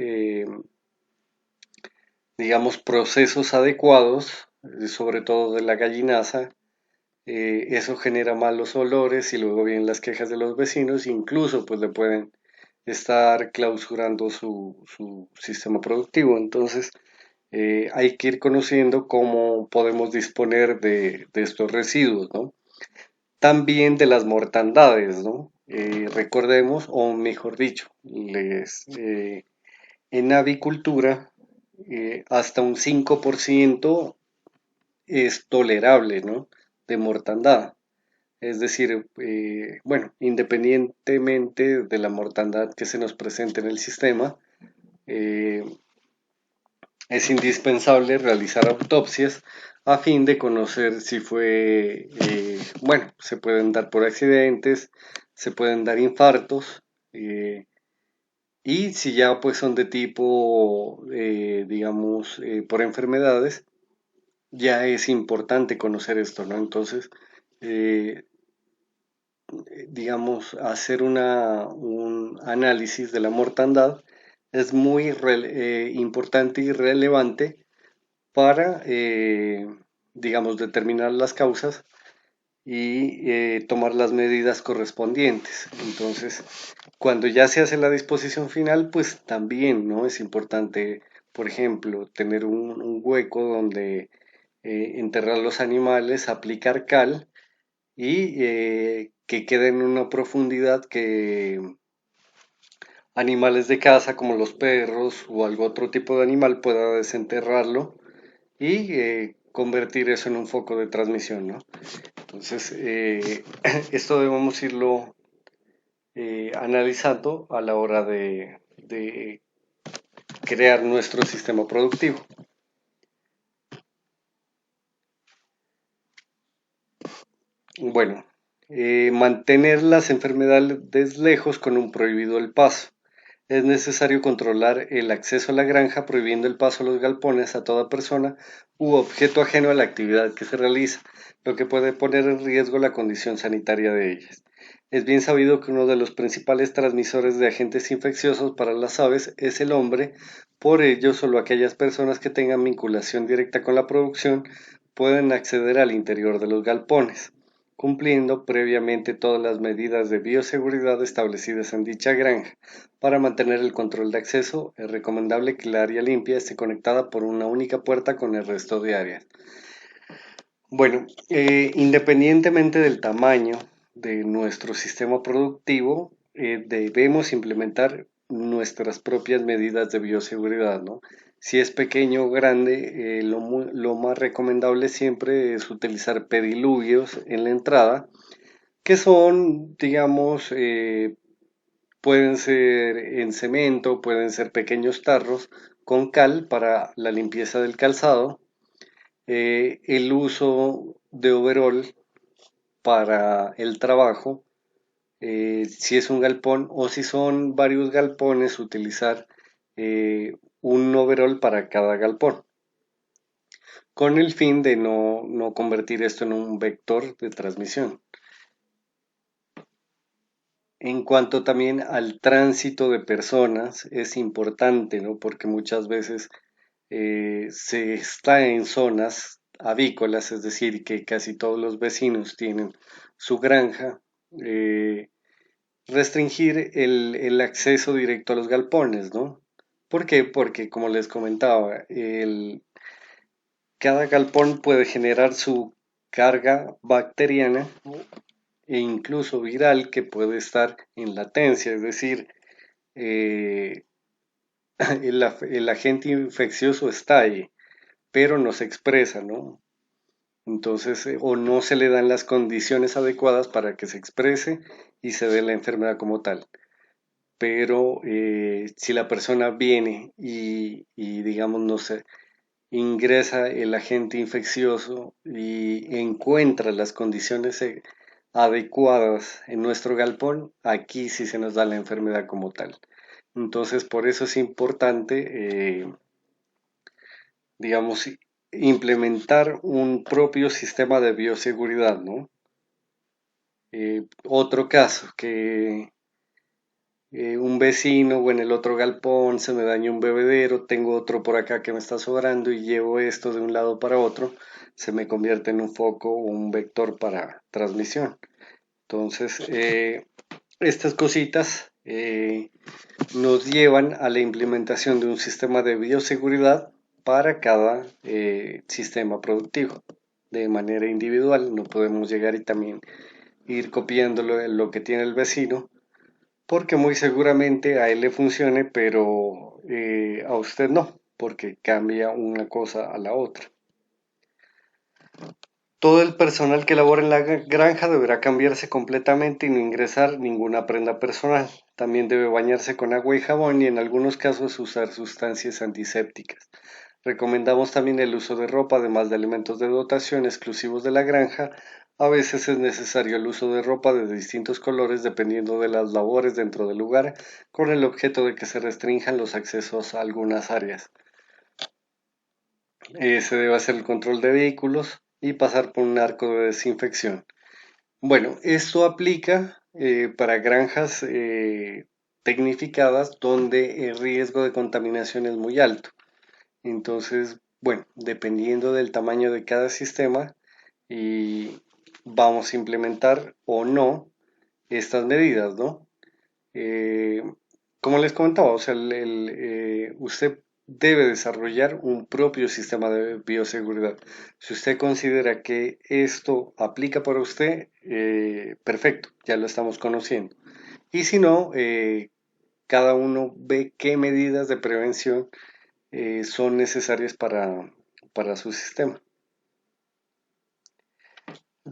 digamos, procesos adecuados, sobre todo de la gallinaza, eso genera malos olores y luego vienen las quejas de los vecinos, incluso pues le pueden estar clausurando su sistema productivo. Entonces, hay que ir conociendo cómo podemos disponer de estos residuos, ¿no? También de las mortandades, ¿no? Recordemos, o mejor dicho, en avicultura hasta un 5% es tolerable, ¿no? De mortandad. Es decir, bueno, independientemente de la mortandad que se nos presente en el sistema, eh, es indispensable realizar autopsias a fin de conocer si fue, bueno, se pueden dar por accidentes, se pueden dar infartos, y si ya pues son de tipo, digamos, por enfermedades, ya es importante conocer esto, ¿no? Entonces, eh, digamos, hacer un análisis de la mortandad es muy importante y relevante para, digamos, determinar las causas y tomar las medidas correspondientes. Entonces, cuando ya se hace la disposición final, pues también, ¿no? Es importante, por ejemplo, tener un hueco donde enterrar los animales, aplicar cal y que quede en una profundidad que animales de caza como los perros o algún otro tipo de animal pueda desenterrarlo y convertir eso en un foco de transmisión, ¿no? Entonces, esto debemos irlo analizando a la hora de crear nuestro sistema productivo. Bueno, mantener las enfermedades lejos con un prohibido el paso. Es necesario controlar el acceso a la granja prohibiendo el paso a los galpones a toda persona u objeto ajeno a la actividad que se realiza, lo que puede poner en riesgo la condición sanitaria de ellas. Es bien sabido que uno de los principales transmisores de agentes infecciosos para las aves es el hombre, por ello solo aquellas personas que tengan vinculación directa con la producción pueden acceder al interior de los galpones. cumpliendo previamente todas las medidas de bioseguridad establecidas en dicha granja. Para mantener el control de acceso, es recomendable que el área limpia esté conectada por una única puerta con el resto de áreas. Bueno, independientemente del tamaño de nuestro sistema productivo, debemos implementar nuestras propias medidas de bioseguridad, ¿no? Si es pequeño o grande, lo más recomendable siempre es utilizar pediluvios en la entrada, que son, digamos, pueden ser en cemento, pueden ser pequeños tarros con cal para la limpieza del calzado, el uso de overol para el trabajo, si es un galpón o si son varios galpones, utilizar un overol para cada galpón, con el fin de no convertir esto en un vector de transmisión. En cuanto también al tránsito de personas, es importante, ¿no? Porque muchas veces se está en zonas avícolas, es decir, que casi todos los vecinos tienen su granja, eh, restringir el acceso directo a los galpones, ¿no? ¿Por qué? Porque, como les comentaba, cada galpón puede generar su carga bacteriana e incluso viral que puede estar en latencia, es decir, eh, el agente infeccioso está ahí, pero no se expresa, ¿no? Entonces, o no se le dan las condiciones adecuadas para que se exprese y se dé la enfermedad como tal. Pero si la persona viene y, digamos, no sé, ingresa el agente infeccioso y encuentra las condiciones adecuadas en nuestro galpón, aquí sí se nos da la enfermedad como tal. Entonces, por eso es importante, digamos, implementar un propio sistema de bioseguridad, ¿no? Otro caso, que un vecino o en el otro galpón se me daña un bebedero, tengo otro por acá que me está sobrando y llevo esto de un lado para otro, se me convierte en un foco o un vector para transmisión. Entonces, estas cositas nos llevan a la implementación de un sistema de bioseguridad para cada sistema productivo de manera individual. No podemos llegar y también ir copiando lo que tiene el vecino, porque muy seguramente a él le funcione, pero a usted no, porque cambia una cosa a la otra. Todo el personal que labora en la granja deberá cambiarse completamente y no ingresar ninguna prenda personal. También debe bañarse con agua y jabón y en algunos casos usar sustancias antisépticas. Recomendamos también el uso de ropa, además de alimentos de dotación exclusivos de la granja. A veces es necesario el uso de ropa de distintos colores dependiendo de las labores dentro del lugar, con el objeto de que se restrinjan los accesos a algunas áreas. Se debe hacer el control de vehículos y pasar por un arco de desinfección. Bueno, esto aplica para granjas tecnificadas donde el riesgo de contaminación es muy alto. Entonces, bueno, dependiendo del tamaño de cada sistema, y vamos a implementar o no estas medidas, ¿no? Eh, Como les comentaba, o sea, usted debe desarrollar un propio sistema de bioseguridad. Si usted considera que esto aplica para usted, perfecto, ya lo estamos conociendo. Y si no, cada uno ve qué medidas de prevención son necesarias para su sistema.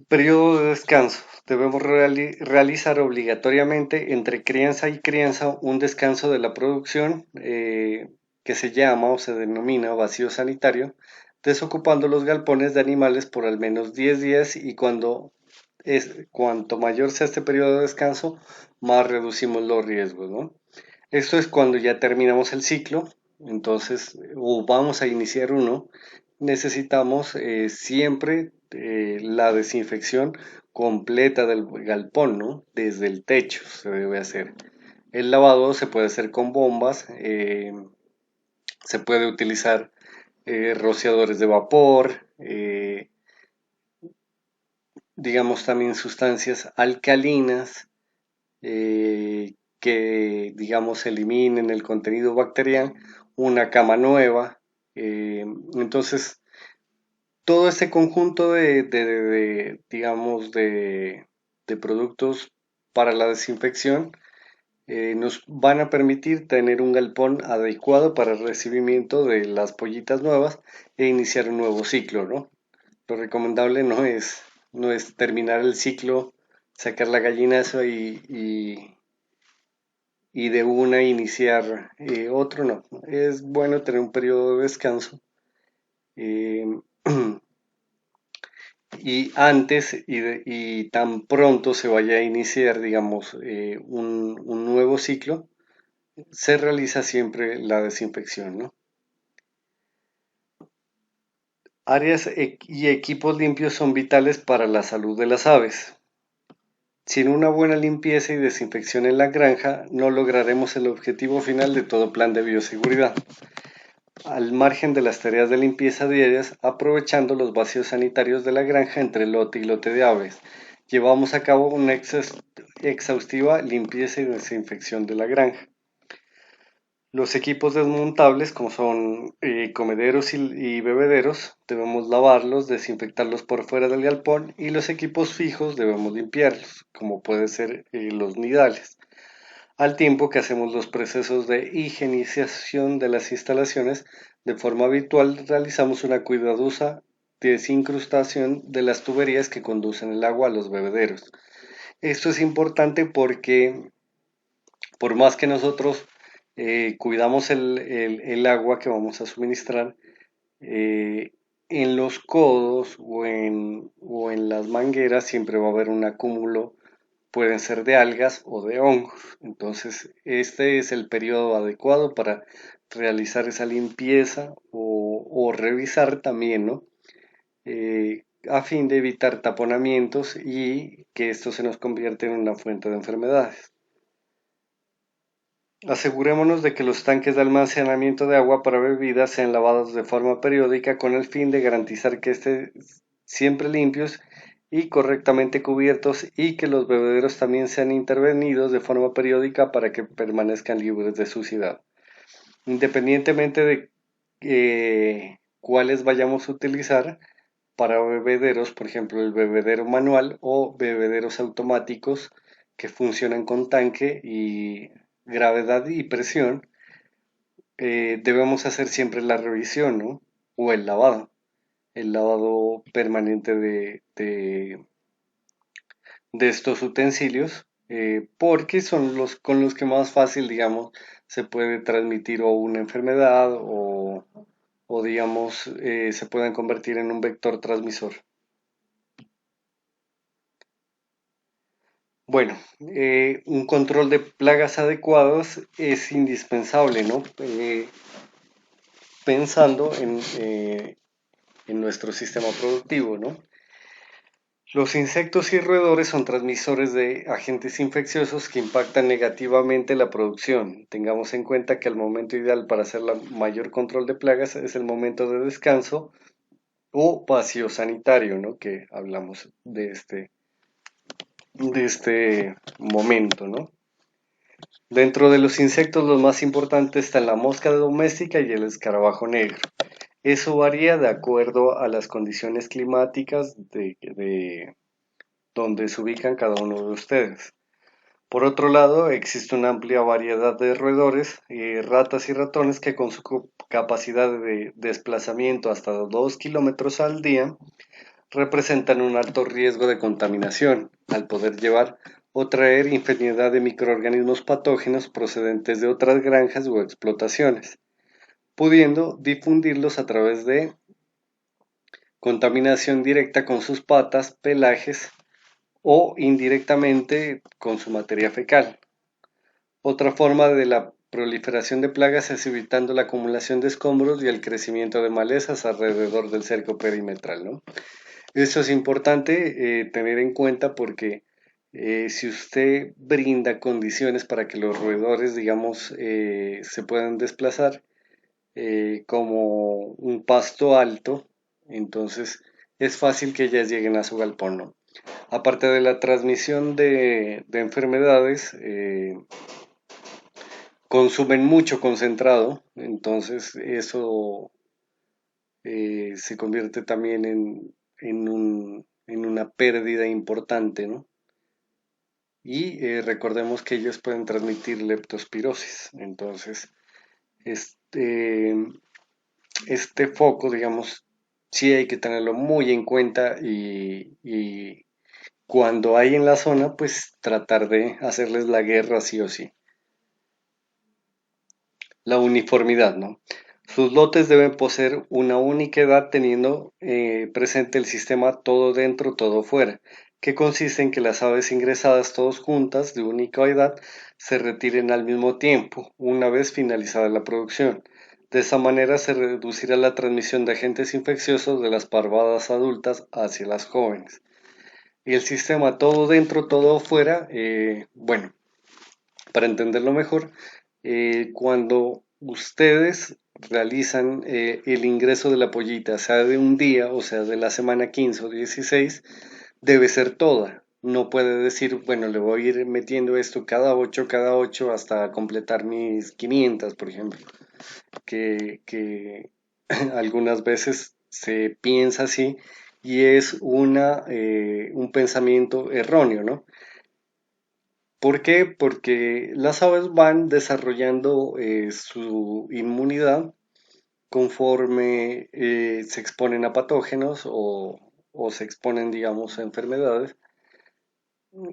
Periodo de descanso. Debemos realizar obligatoriamente entre crianza y crianza un descanso de la producción que se llama o se denomina vacío sanitario, desocupando los galpones de animales por al menos 10 días y cuanto mayor sea este periodo de descanso, más reducimos los riesgos, ¿no? Esto es cuando ya terminamos el ciclo, entonces, o vamos a iniciar uno, necesitamos siempre la desinfección completa del galpón, ¿no? Desde el techo se debe hacer. El lavado se puede hacer con bombas, se puede utilizar rociadores de vapor, digamos, también sustancias alcalinas que, digamos, eliminen el contenido bacteriano, una cama nueva. Entonces, todo este conjunto digamos, de productos para la desinfección nos van a permitir tener un galpón adecuado para el recibimiento de las pollitas nuevas e iniciar un nuevo ciclo, ¿no? Lo recomendable no es terminar el ciclo, sacar la gallinazo y de una iniciar otro, no. Es bueno tener un periodo de descanso. eh, y antes y tan pronto se vaya a iniciar, digamos, un nuevo ciclo, se realiza siempre la desinfección, ¿no? Áreas y equipos limpios son vitales para la salud de las aves. Sin una buena limpieza y desinfección en la granja, no lograremos el objetivo final de todo plan de bioseguridad. Al margen de las tareas de limpieza diarias, aprovechando los vacíos sanitarios de la granja entre lote y lote de aves, llevamos a cabo una exhaustiva limpieza y desinfección de la granja. Los equipos desmontables, como son comederos y bebederos, debemos lavarlos, desinfectarlos por fuera del galpón y los equipos fijos debemos limpiarlos, como puede ser los nidales. Al tiempo que hacemos los procesos de higienización de las instalaciones, de forma habitual realizamos una cuidadosa desincrustación de las tuberías que conducen el agua a los bebederos. Esto es importante porque por más que nosotros cuidamos el agua que vamos a suministrar, eh, en los codos o en las mangueras siempre va a haber un acúmulo, pueden ser de algas o de hongos. Entonces, este es el periodo adecuado para realizar esa limpieza o revisar también, ¿no? A fin de evitar taponamientos y que esto se nos convierta en una fuente de enfermedades. Asegurémonos de que los tanques de almacenamiento de agua para bebidas sean lavados de forma periódica con el fin de garantizar que estén siempre limpios y correctamente cubiertos y que los bebederos también sean intervenidos de forma periódica para que permanezcan libres de suciedad. Independientemente de cuáles vayamos a utilizar para bebederos, por ejemplo el bebedero manual o bebederos automáticos que funcionan con tanque y gravedad y presión, debemos hacer siempre la revisión, ¿no? O el lavado permanente de estos utensilios, porque son los con los que más fácil, digamos, se puede transmitir o una enfermedad o digamos, se pueden convertir en un vector transmisor. Bueno, un control de plagas adecuados es indispensable, ¿no? Pensando en nuestro sistema productivo, ¿no? Los insectos y roedores son transmisores de agentes infecciosos que impactan negativamente la producción. Tengamos en cuenta que el momento ideal para hacer el mayor control de plagas es el momento de descanso o vacío sanitario, ¿no? Que hablamos de este momento, ¿no? Dentro de los insectos los más importantes están la mosca doméstica y el escarabajo negro. Eso varía de acuerdo a las condiciones climáticas de donde se ubican cada uno de ustedes. Por otro lado, existe una amplia variedad de roedores, ratas y ratones que con su capacidad de desplazamiento hasta 2 kilómetros al día representan un alto riesgo de contaminación, al poder llevar o traer infinidad de microorganismos patógenos procedentes de otras granjas o explotaciones, pudiendo difundirlos a través de contaminación directa con sus patas, pelajes o indirectamente con su materia fecal. Otra forma de la proliferación de plagas es evitando la acumulación de escombros y el crecimiento de malezas alrededor del cerco perimetral, ¿no? Esto es importante tener en cuenta porque si usted brinda condiciones para que los roedores, digamos, se puedan desplazar como un pasto alto, entonces es fácil que ellas lleguen a su galpón, ¿no? Aparte de la transmisión de enfermedades, consumen mucho concentrado, entonces eso se convierte también en una pérdida importante, ¿no? Y recordemos que ellos pueden transmitir leptospirosis, entonces este, este foco, digamos, sí hay que tenerlo muy en cuenta y cuando hay en la zona, pues tratar de hacerles la guerra sí o sí. La uniformidad, ¿no? Sus lotes deben poseer una única edad teniendo presente el sistema todo dentro, todo fuera, que consiste en que las aves ingresadas todos juntas de única edad se retiren al mismo tiempo, una vez finalizada la producción. De esa manera se reducirá la transmisión de agentes infecciosos de las parvadas adultas hacia las jóvenes. Y el sistema todo dentro, todo fuera, bueno, para entenderlo mejor, cuando ustedes realizan el ingreso de la pollita, sea de un día, o sea de la semana 15 o 16, debe ser toda. No puede decir, bueno, le voy a ir metiendo esto cada 8 hasta completar mis 500, por ejemplo, que algunas veces se piensa así y es un pensamiento erróneo, ¿no? ¿Por qué? Porque las aves van desarrollando su inmunidad conforme se exponen a patógenos o se exponen, digamos, a enfermedades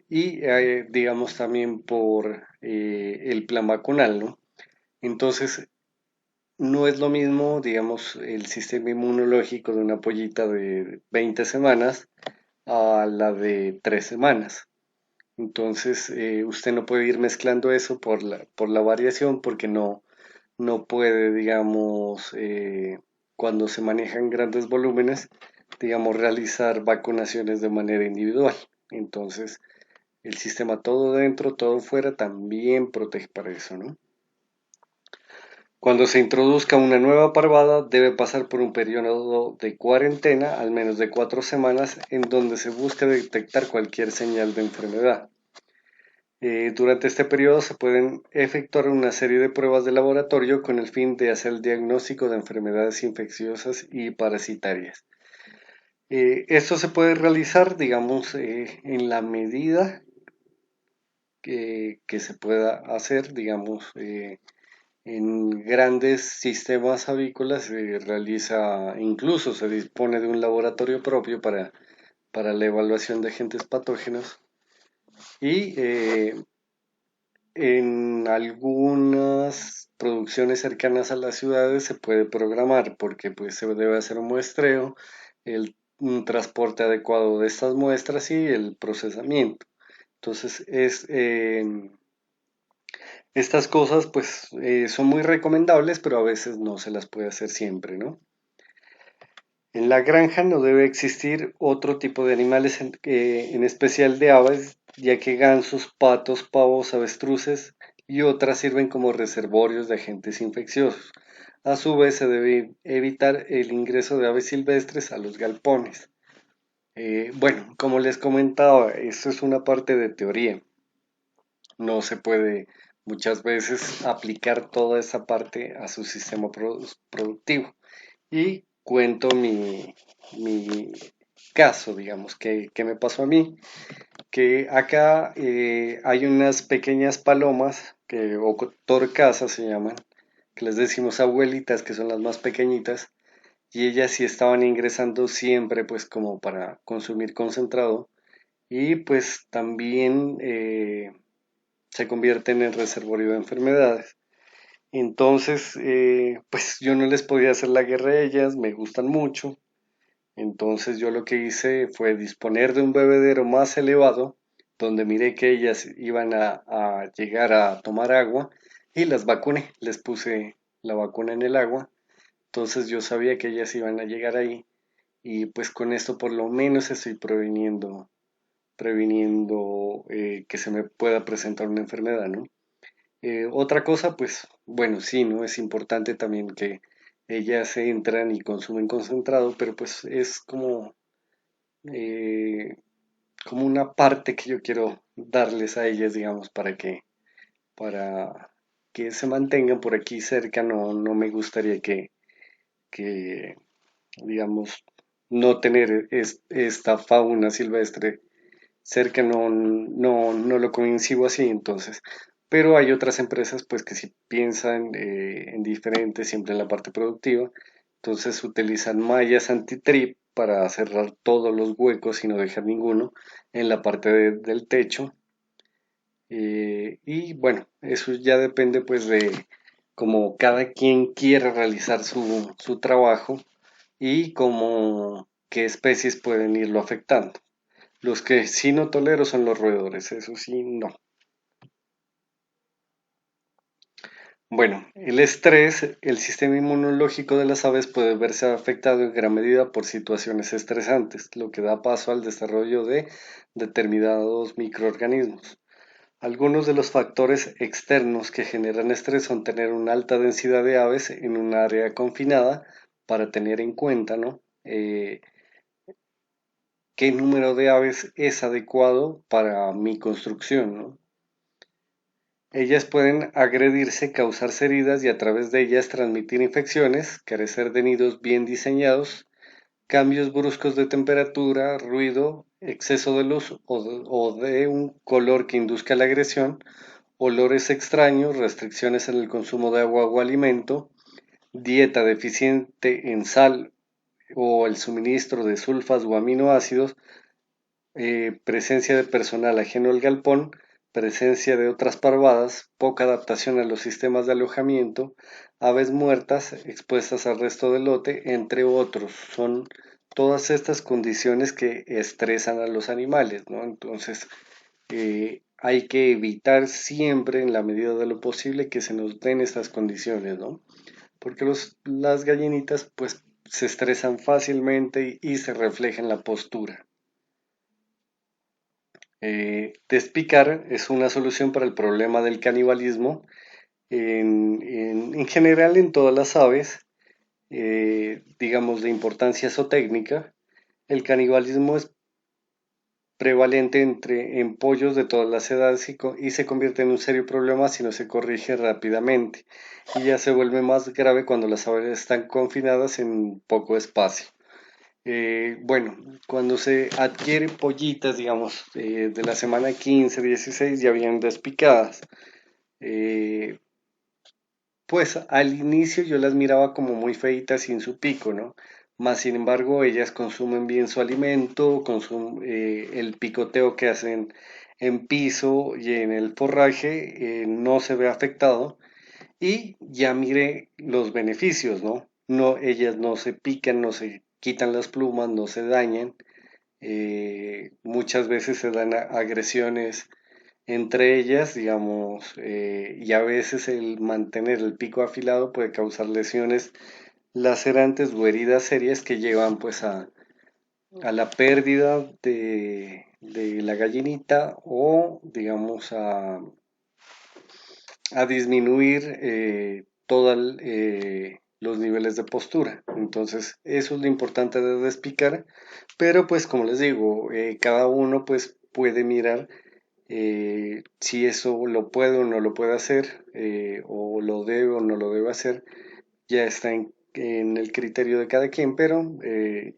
y, digamos, también por el plan vacunal, ¿no? Entonces, no es lo mismo, digamos, el sistema inmunológico de una pollita de 20 semanas a la de 3 semanas. Entonces, usted no puede ir mezclando eso por la variación porque no puede, digamos, cuando se manejan grandes volúmenes, digamos, realizar vacunaciones de manera individual. Entonces, el sistema todo dentro, todo fuera también protege para eso, ¿no? Cuando se introduzca una nueva parvada, debe pasar por un periodo de cuarentena, al menos de 4 semanas, en donde se busca detectar cualquier señal de enfermedad. Durante este periodo se pueden efectuar una serie de pruebas de laboratorio con el fin de hacer el diagnóstico de enfermedades infecciosas y parasitarias. Esto se puede realizar, digamos, en la medida que se pueda hacer, digamos, en grandes sistemas avícolas se realiza, incluso se dispone de un laboratorio propio para la evaluación de agentes patógenos y en algunas producciones cercanas a las ciudades se puede programar porque pues se debe hacer un muestreo, un transporte adecuado de estas muestras y el procesamiento. Entonces estas cosas pues son muy recomendables, pero a veces no se las puede hacer siempre, ¿no? En la granja no debe existir otro tipo de animales, en especial de aves, ya que gansos, patos, pavos, avestruces y otras sirven como reservorios de agentes infecciosos. A su vez, se debe evitar el ingreso de aves silvestres a los galpones. Bueno, como les comentaba, esto es una parte de teoría. No se puede muchas veces aplicar toda esa parte a su sistema productivo. Y cuento mi caso, digamos, que me pasó a mí, que acá hay unas pequeñas palomas, o torcasas se llaman, que les decimos abuelitas, que son las más pequeñitas, y ellas sí estaban ingresando siempre, pues como para consumir concentrado, y pues también se convierten en reservorio de enfermedades. Entonces, pues yo no les podía hacer la guerra a ellas, me gustan mucho. Entonces yo lo que hice fue disponer de un bebedero más elevado, donde miré que ellas iban a llegar a tomar agua y las vacuné. Les puse la vacuna en el agua. Entonces yo sabía que ellas iban a llegar ahí y pues con esto por lo menos estoy previniendo que se me pueda presentar una enfermedad, ¿no? Otra cosa, pues, bueno, sí, ¿no? Es importante también que ellas entran y consumen concentrado, pero pues es como eh, como una parte que yo quiero darles a ellas, digamos, para que se mantengan por aquí cerca. No, no me gustaría que digamos, no tener esta fauna silvestre cerca, no, no, no lo coincido así, entonces. Pero hay otras empresas pues que sí piensan en diferente, siempre en la parte productiva, entonces utilizan mallas anti-trip para cerrar todos los huecos y no dejar ninguno en la parte del techo. Y bueno, eso ya depende pues de cómo cada quien quiere realizar su trabajo y cómo qué especies pueden irlo afectando. Los que sí no tolero son los roedores, eso sí, no. Bueno, el estrés, el sistema inmunológico de las aves puede verse afectado en gran medida por situaciones estresantes, lo que da paso al desarrollo de determinados microorganismos. Algunos de los factores externos que generan estrés son tener una alta densidad de aves en un área confinada, para tener en cuenta, ¿no? Qué número de aves es adecuado para mi construcción, ¿no? Ellas pueden agredirse, causarse heridas y a través de ellas transmitir infecciones, carecer de nidos bien diseñados, cambios bruscos de temperatura, ruido, exceso de luz o de un color que induzca la agresión, olores extraños, restricciones en el consumo de agua o alimento, dieta deficiente en sal o el suministro de sulfas o aminoácidos, presencia de personal ajeno al galpón, presencia de otras parvadas, poca adaptación a los sistemas de alojamiento, aves muertas expuestas al resto del lote, entre otros. Son todas estas condiciones que estresan a los animales, ¿no? Entonces, hay que evitar siempre, en la medida de lo posible, que se nos den estas condiciones, ¿no? Porque las gallinitas, pues, se estresan fácilmente y se refleja en la postura. Despicar es una solución para el problema del canibalismo en general en todas las aves, digamos de importancia zootécnica. El canibalismo es prevalente en pollos de todas las edades y se convierte en un serio problema si no se corrige rápidamente. Y ya se vuelve más grave cuando las aves están confinadas en poco espacio. Bueno, cuando se adquiere pollitas, digamos, de la semana 15, 16 ya vienen despicadas. Eh, pues al inicio yo las miraba como muy feitas sin su pico, ¿no? Más sin embargo, ellas consumen bien su alimento, el picoteo que hacen en piso y en el forraje no se ve afectado y ya mire los beneficios, ¿no? No, ellas no se pican, no se quitan las plumas, no se dañan. Muchas veces se dan agresiones entre ellas, digamos, y a veces el mantener el pico afilado puede causar lesiones lacerantes o heridas serias que llevan pues a la pérdida de la gallinita o digamos a disminuir todos los niveles de postura. Entonces, eso es lo importante de despicar, pero pues como les digo, cada uno pues puede mirar si eso lo puede o no lo puede hacer, o lo debe o no lo debe hacer, ya está en el criterio de cada quien, pero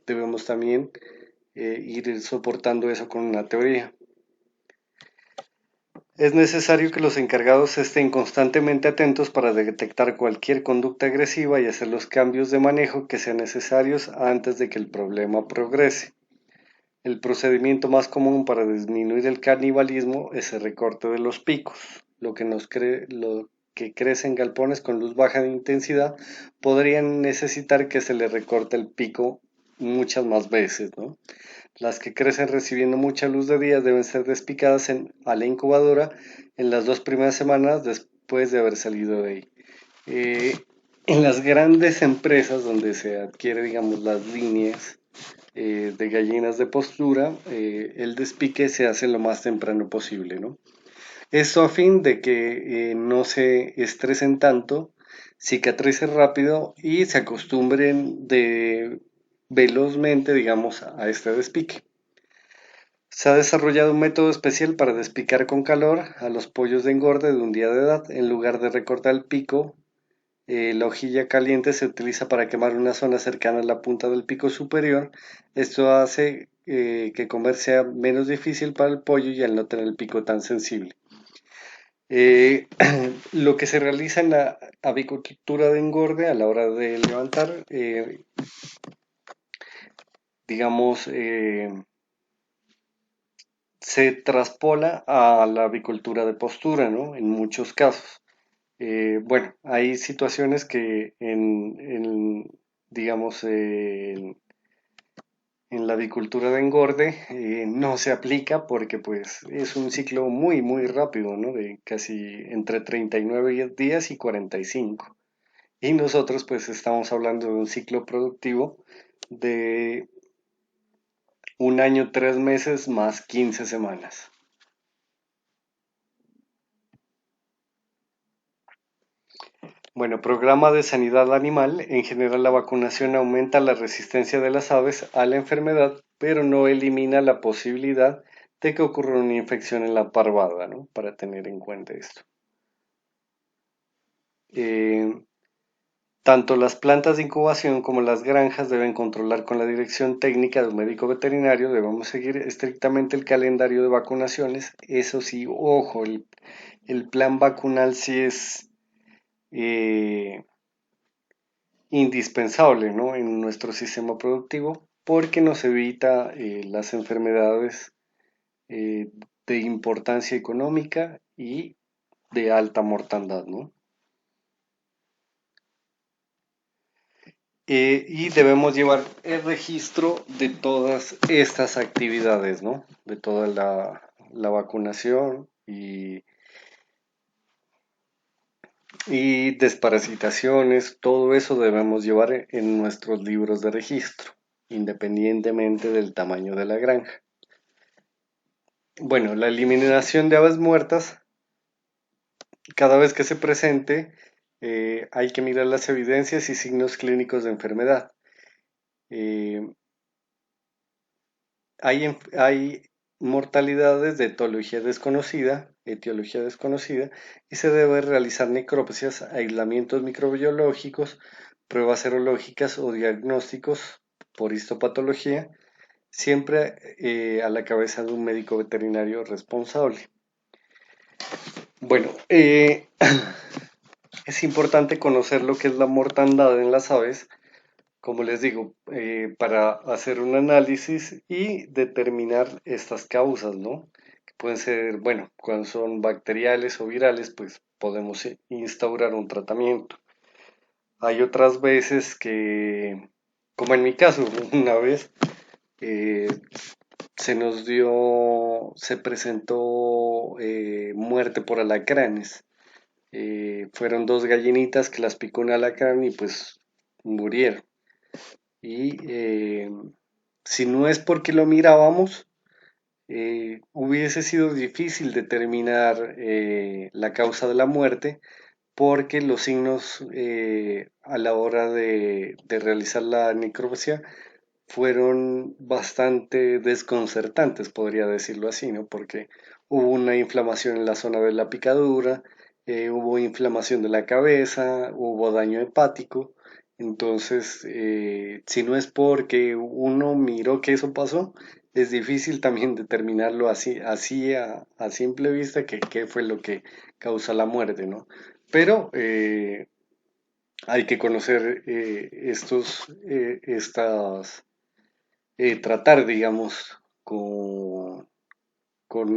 debemos también ir soportando eso con una teoría. Es necesario que los encargados estén constantemente atentos para detectar cualquier conducta agresiva y hacer los cambios de manejo que sean necesarios antes de que el problema progrese. El procedimiento más común para disminuir el canibalismo es el recorte de los picos. Lo que crece en galpones con luz baja de intensidad podrían necesitar que se le recorte el pico muchas más veces, ¿no? Las que crecen recibiendo mucha luz de día deben ser despicadas a la incubadora en las 2 primeras semanas después de haber salido de ahí. Eh, en las grandes empresas donde se adquiere, digamos, las líneas de gallinas de postura, el despique se hace lo más temprano posible, ¿no? Esto a fin de que no se estresen tanto, cicatricen rápido y se acostumbren velozmente, digamos, a este despique. Se ha desarrollado un método especial para despicar con calor a los pollos de engorde de un día de edad. En lugar de recortar el pico, la hojilla caliente se utiliza para quemar una zona cercana a la punta del pico superior. Esto hace que comer sea menos difícil para el pollo y al no tener el pico tan sensible. Eh, lo que se realiza en la avicultura de engorde a la hora de levantar, digamos, se traspola a la avicultura de postura, ¿no? En muchos casos. Bueno, hay situaciones que digamos, en la avicultura de engorde no se aplica porque pues es un ciclo muy, muy rápido, ¿no? De casi entre 39 días y 45. Y nosotros pues estamos hablando de un ciclo productivo de un año, 3 meses más 15 semanas. Bueno, programa de sanidad animal. En general, la vacunación aumenta la resistencia de las aves a la enfermedad, pero no elimina la posibilidad de que ocurra una infección en la parvada, ¿no? Para tener en cuenta esto. Eh, Tanto las plantas de incubación como las granjas deben controlar con la dirección técnica de un médico veterinario. Debemos seguir estrictamente el calendario de vacunaciones. Eso sí, ojo, el plan vacunal sí es eh, indispensable, ¿no? En nuestro sistema productivo porque nos evita las enfermedades eh, de importancia económica y de alta mortandad, ¿no? Y debemos llevar el registro de todas estas actividades, ¿no? De toda la vacunación y desparasitaciones, todo eso debemos llevar en nuestros libros de registro, independientemente del tamaño de la granja. Bueno, la eliminación de aves muertas, cada vez que se presente, hay que mirar las evidencias y signos clínicos de enfermedad. Eh, hay mortalidades de etiología desconocida, y se debe realizar necropsias, aislamientos microbiológicos, pruebas serológicas o diagnósticos por histopatología, siempre a la cabeza de un médico veterinario responsable. Bueno, es importante conocer lo que es la mortandad en las aves, como les digo, para hacer un análisis y determinar estas causas, ¿no? Que pueden ser, bueno, cuando son bacteriales o virales, pues podemos instaurar un tratamiento. Hay otras veces que, como en mi caso, una vez eh, se presentó muerte por alacranes. Fueron dos gallinitas que las picó un alacrán y pues murieron. Y si no es porque lo mirábamos, hubiese sido difícil determinar la causa de la muerte porque los signos a la hora de realizar la necropsia fueron bastante desconcertantes, podría decirlo así, ¿no? Porque hubo una inflamación en la zona de la picadura, hubo inflamación de la cabeza, hubo daño hepático. Entonces, si no es porque uno miró que eso pasó, es difícil también determinarlo así a simple vista que qué fue lo que causa la muerte, ¿no? Pero hay que conocer tratar, digamos, con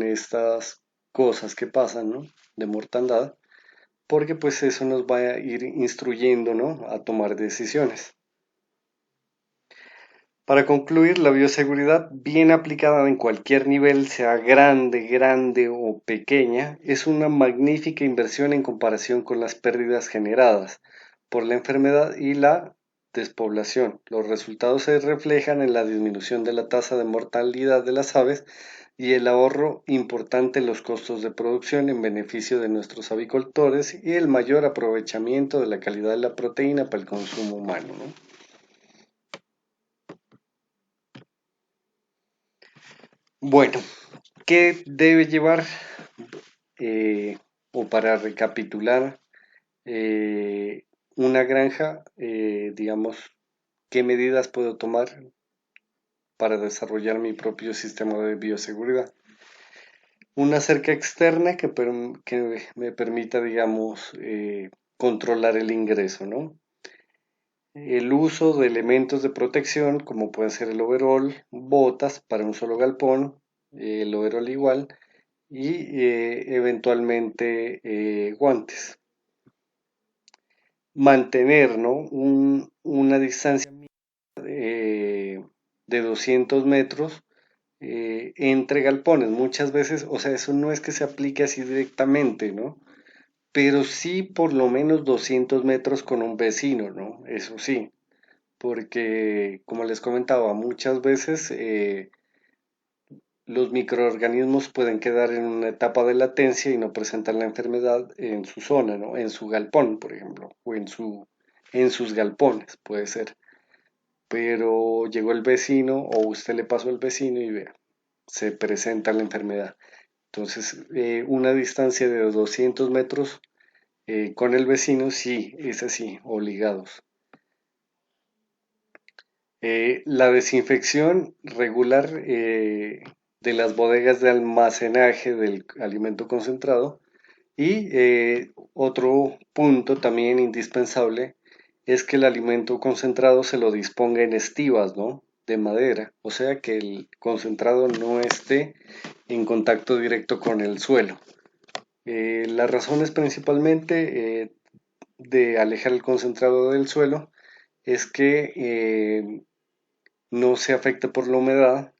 estas cosas que pasan, ¿no? De mortandad, porque pues eso nos va a ir instruyendo, ¿no? A tomar decisiones. Para concluir, la bioseguridad, bien aplicada en cualquier nivel, sea grande o pequeña, es una magnífica inversión en comparación con las pérdidas generadas por la enfermedad y la despoblación. Los resultados se reflejan en la disminución de la tasa de mortalidad de las aves y el ahorro importante en los costos de producción en beneficio de nuestros avicultores y el mayor aprovechamiento de la calidad de la proteína para el consumo humano, ¿no? Bueno, ¿qué debe llevar eh, o para recapitular una granja? Digamos, ¿qué medidas puedo tomar para desarrollar mi propio sistema de bioseguridad? Una cerca externa que me permita, digamos, controlar el ingreso, ¿no? El uso de elementos de protección, como puede ser el overol, botas para un solo galpón, el overol igual, y eventualmente guantes. Mantener, ¿no? Una distancia eh, de 200 metros entre galpones. Muchas veces, o sea, eso no es que se aplique así directamente, ¿no? Pero sí por lo menos 200 metros con un vecino, ¿no? Eso sí, porque como les comentaba, muchas veces los microorganismos pueden quedar en una etapa de latencia y no presentar la enfermedad en su zona, ¿no? En su galpón, por ejemplo, o en sus galpones, puede ser. Pero llegó el vecino o usted le pasó al vecino y vea, se presenta la enfermedad. Entonces, una distancia de 200 metros con el vecino, sí, es así, obligados. La desinfección regular de las bodegas de almacenaje del alimento concentrado y otro punto también indispensable es que el alimento concentrado se lo disponga en estivas, ¿no? De madera, o sea que el concentrado no esté en contacto directo con el suelo. La razón es principalmente de alejar el concentrado del suelo es que no se afecte por la humedad.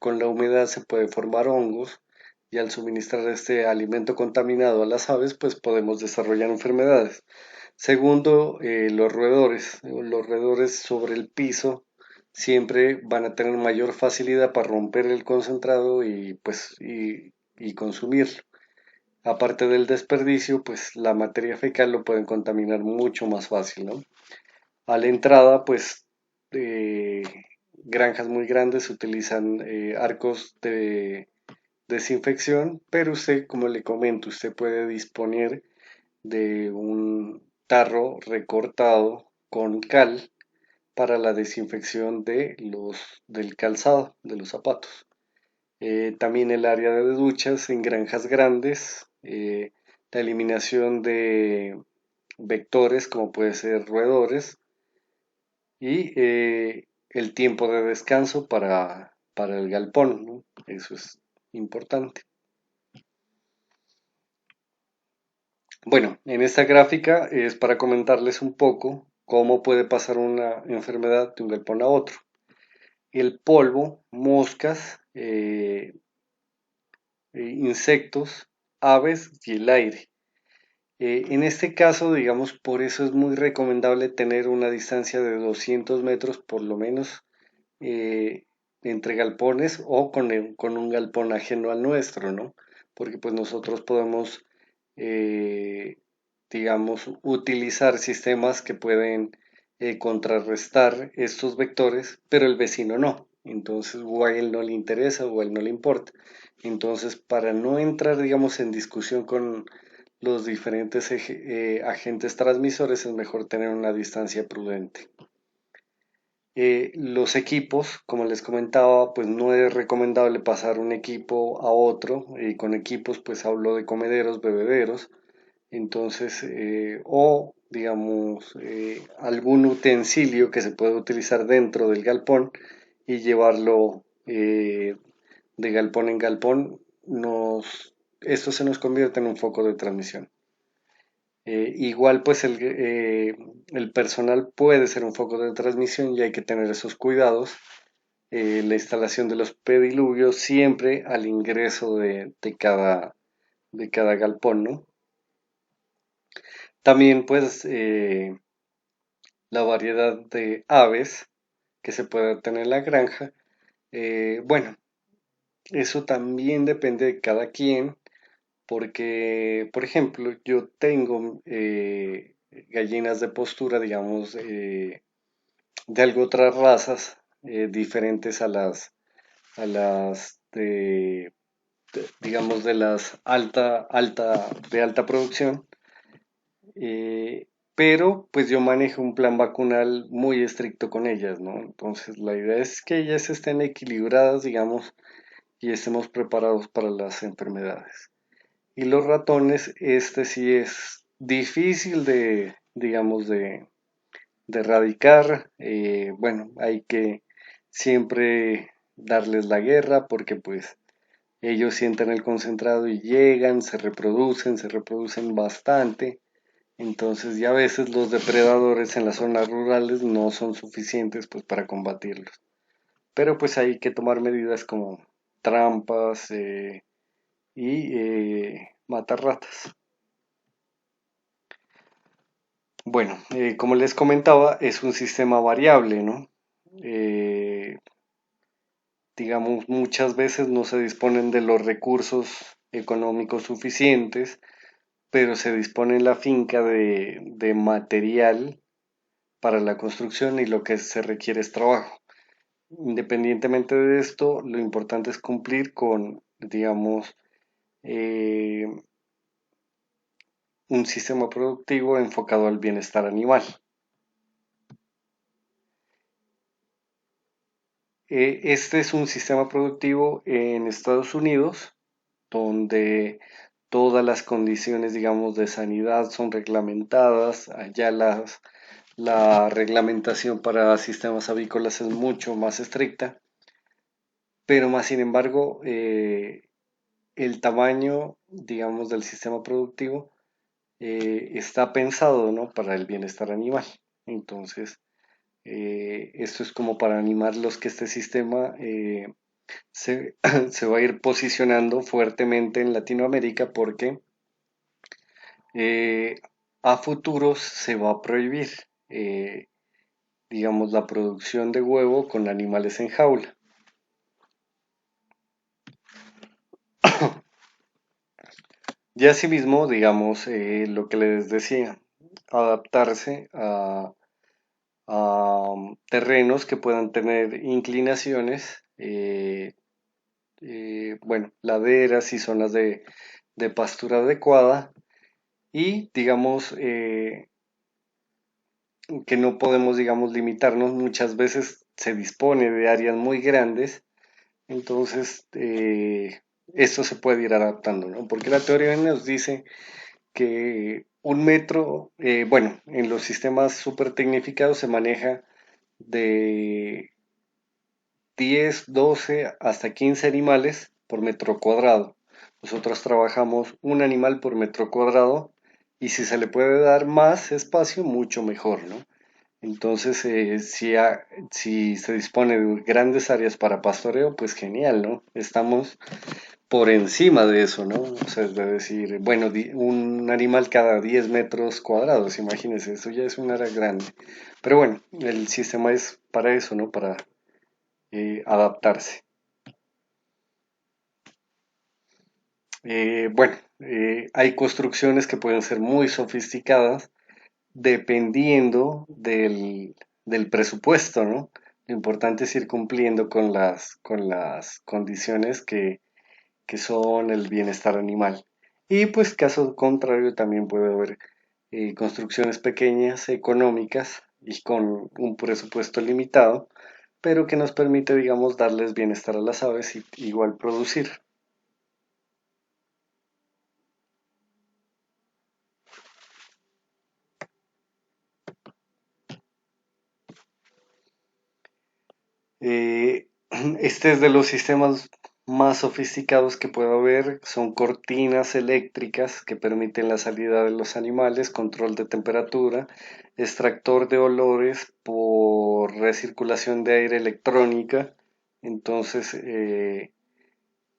Con la humedad se puede formar hongos y al suministrar este alimento contaminado a las aves, pues podemos desarrollar enfermedades. Segundo, los roedores. Los roedores sobre el piso siempre van a tener mayor facilidad para romper el concentrado y consumirlo. Aparte del desperdicio, pues la materia fecal lo pueden contaminar mucho más fácil, ¿no? A la entrada, pues, eh, granjas muy grandes utilizan arcos de desinfección, pero usted, como le comento, usted puede disponer de un tarro recortado con cal para la desinfección del calzado, de los zapatos. También el área de duchas en granjas grandes, la eliminación de vectores como puede ser roedores y el tiempo de descanso para el galpón, ¿no? Eso es importante. Bueno, en esta gráfica es para comentarles un poco cómo puede pasar una enfermedad de un galpón a otro. El polvo, moscas, insectos, aves y el aire. En este caso, digamos, por eso es muy recomendable tener una distancia de 200 metros por lo menos eh, entre galpones o con un galpón ajeno al nuestro, ¿no? Porque pues nosotros podemos, eh, digamos, utilizar sistemas que pueden contrarrestar estos vectores, pero el vecino no. Entonces, o a él no le interesa o a él no le importa. Entonces, para no entrar, digamos, en discusión con los diferentes agentes transmisores, es mejor tener una distancia prudente. Los equipos, como les comentaba, pues no es recomendable pasar un equipo a otro. Con equipos, pues hablo de comederos, bebederos. Entonces, o digamos, algún utensilio que se puede utilizar dentro del galpón y llevarlo de galpón en galpón, esto se nos convierte en un foco de transmisión. Igual pues el personal puede ser un foco de transmisión y hay que tener esos cuidados. La instalación de los pediluvios siempre al ingreso de cada galpón, ¿no? También pues la variedad de aves que se puede tener en la granja. Bueno, eso también depende de cada quien porque, por ejemplo, yo tengo gallinas de postura, digamos, de algo otras razas diferentes a a las digamos, de las de alta producción, pero pues yo manejo un plan vacunal muy estricto con ellas, ¿no? Entonces la idea es que ellas estén equilibradas, digamos, y estemos preparados para las enfermedades. Y los ratones, este sí es difícil de, digamos, de erradicar. Bueno, hay que siempre darles la guerra porque pues ellos sienten el concentrado y llegan, se reproducen bastante. Entonces ya a veces los depredadores en las zonas rurales no son suficientes pues para combatirlos. Pero pues hay que tomar medidas como trampas y matar ratas. Bueno, como les comentaba, es un sistema variable, ¿no? Eh, digamos, muchas veces no se disponen de los recursos económicos suficientes, pero se dispone en la finca de material para la construcción y lo que se requiere es trabajo. Independientemente de esto, lo importante es cumplir con, digamos, eh, un sistema productivo enfocado al bienestar animal. Este es un sistema productivo en Estados Unidos donde todas las condiciones, digamos, de sanidad son reglamentadas. Allá la reglamentación para sistemas avícolas es mucho más estricta, pero más sin embargo, el tamaño, digamos, del sistema productivo está pensado, ¿no? Para el bienestar animal. Entonces, esto es como para animarlos que este sistema se, se va a ir posicionando fuertemente en Latinoamérica porque eh, a futuros se va a prohibir, eh, digamos, la producción de huevo con animales en jaula. Y asimismo, digamos, lo que les decía, adaptarse a terrenos que puedan tener inclinaciones, bueno, laderas y zonas de pastura adecuada y, digamos, que no podemos, digamos, limitarnos. Muchas veces se dispone de áreas muy grandes, entonces esto se puede ir adaptando, ¿no? Porque la teoría nos dice que un metro, bueno, en los sistemas súper tecnificados se maneja de 10, 12 hasta 15 animales por metro cuadrado. Nosotros trabajamos un animal por metro cuadrado y si se le puede dar más espacio, mucho mejor, ¿no? Entonces, si se dispone de grandes áreas para pastoreo, pues genial, ¿no? Estamos por encima de eso, ¿no? O sea, es de decir, bueno, un animal cada 10 metros cuadrados, imagínense, eso ya es un área grande. Pero bueno, el sistema es para eso, ¿no? Para adaptarse. Bueno, hay construcciones que pueden ser muy sofisticadas dependiendo del presupuesto, ¿no? Lo importante es ir cumpliendo con las condiciones que son el bienestar animal. Y pues caso contrario también puede haber construcciones pequeñas, económicas y con un presupuesto limitado, pero que nos permite, digamos, darles bienestar a las aves y igual producir. Eh, este es de los sistemas más sofisticados que puede haber. Son cortinas eléctricas que permiten la salida de los animales, control de temperatura, extractor de olores por recirculación de aire electrónica. Entonces,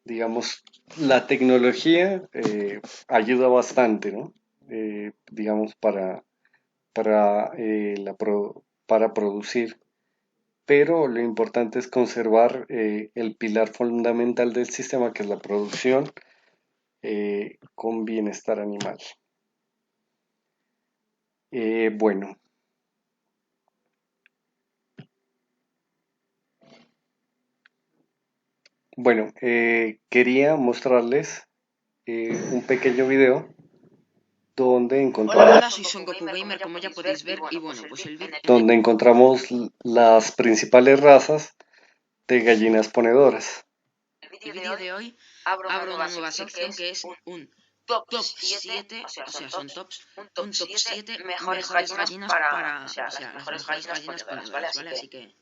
digamos, la tecnología ayuda bastante, ¿no? Digamos, para producir, pero lo importante es conservar el pilar fundamental del sistema, que es la producción con bienestar animal. Bueno, Bueno, quería mostrarles un pequeño video donde encontramos, Hola, soy Son Goku Gamer, como ya podéis ver, y bueno, pues el vídeo donde encontramos las principales razas de gallinas ponedoras. el vídeo de hoy abro una nueva sección que es un top 7, o sea, son tops, un top 7 mejores gallinas para, o sea, las mejores gallinas ponedoras, ¿vale? Así que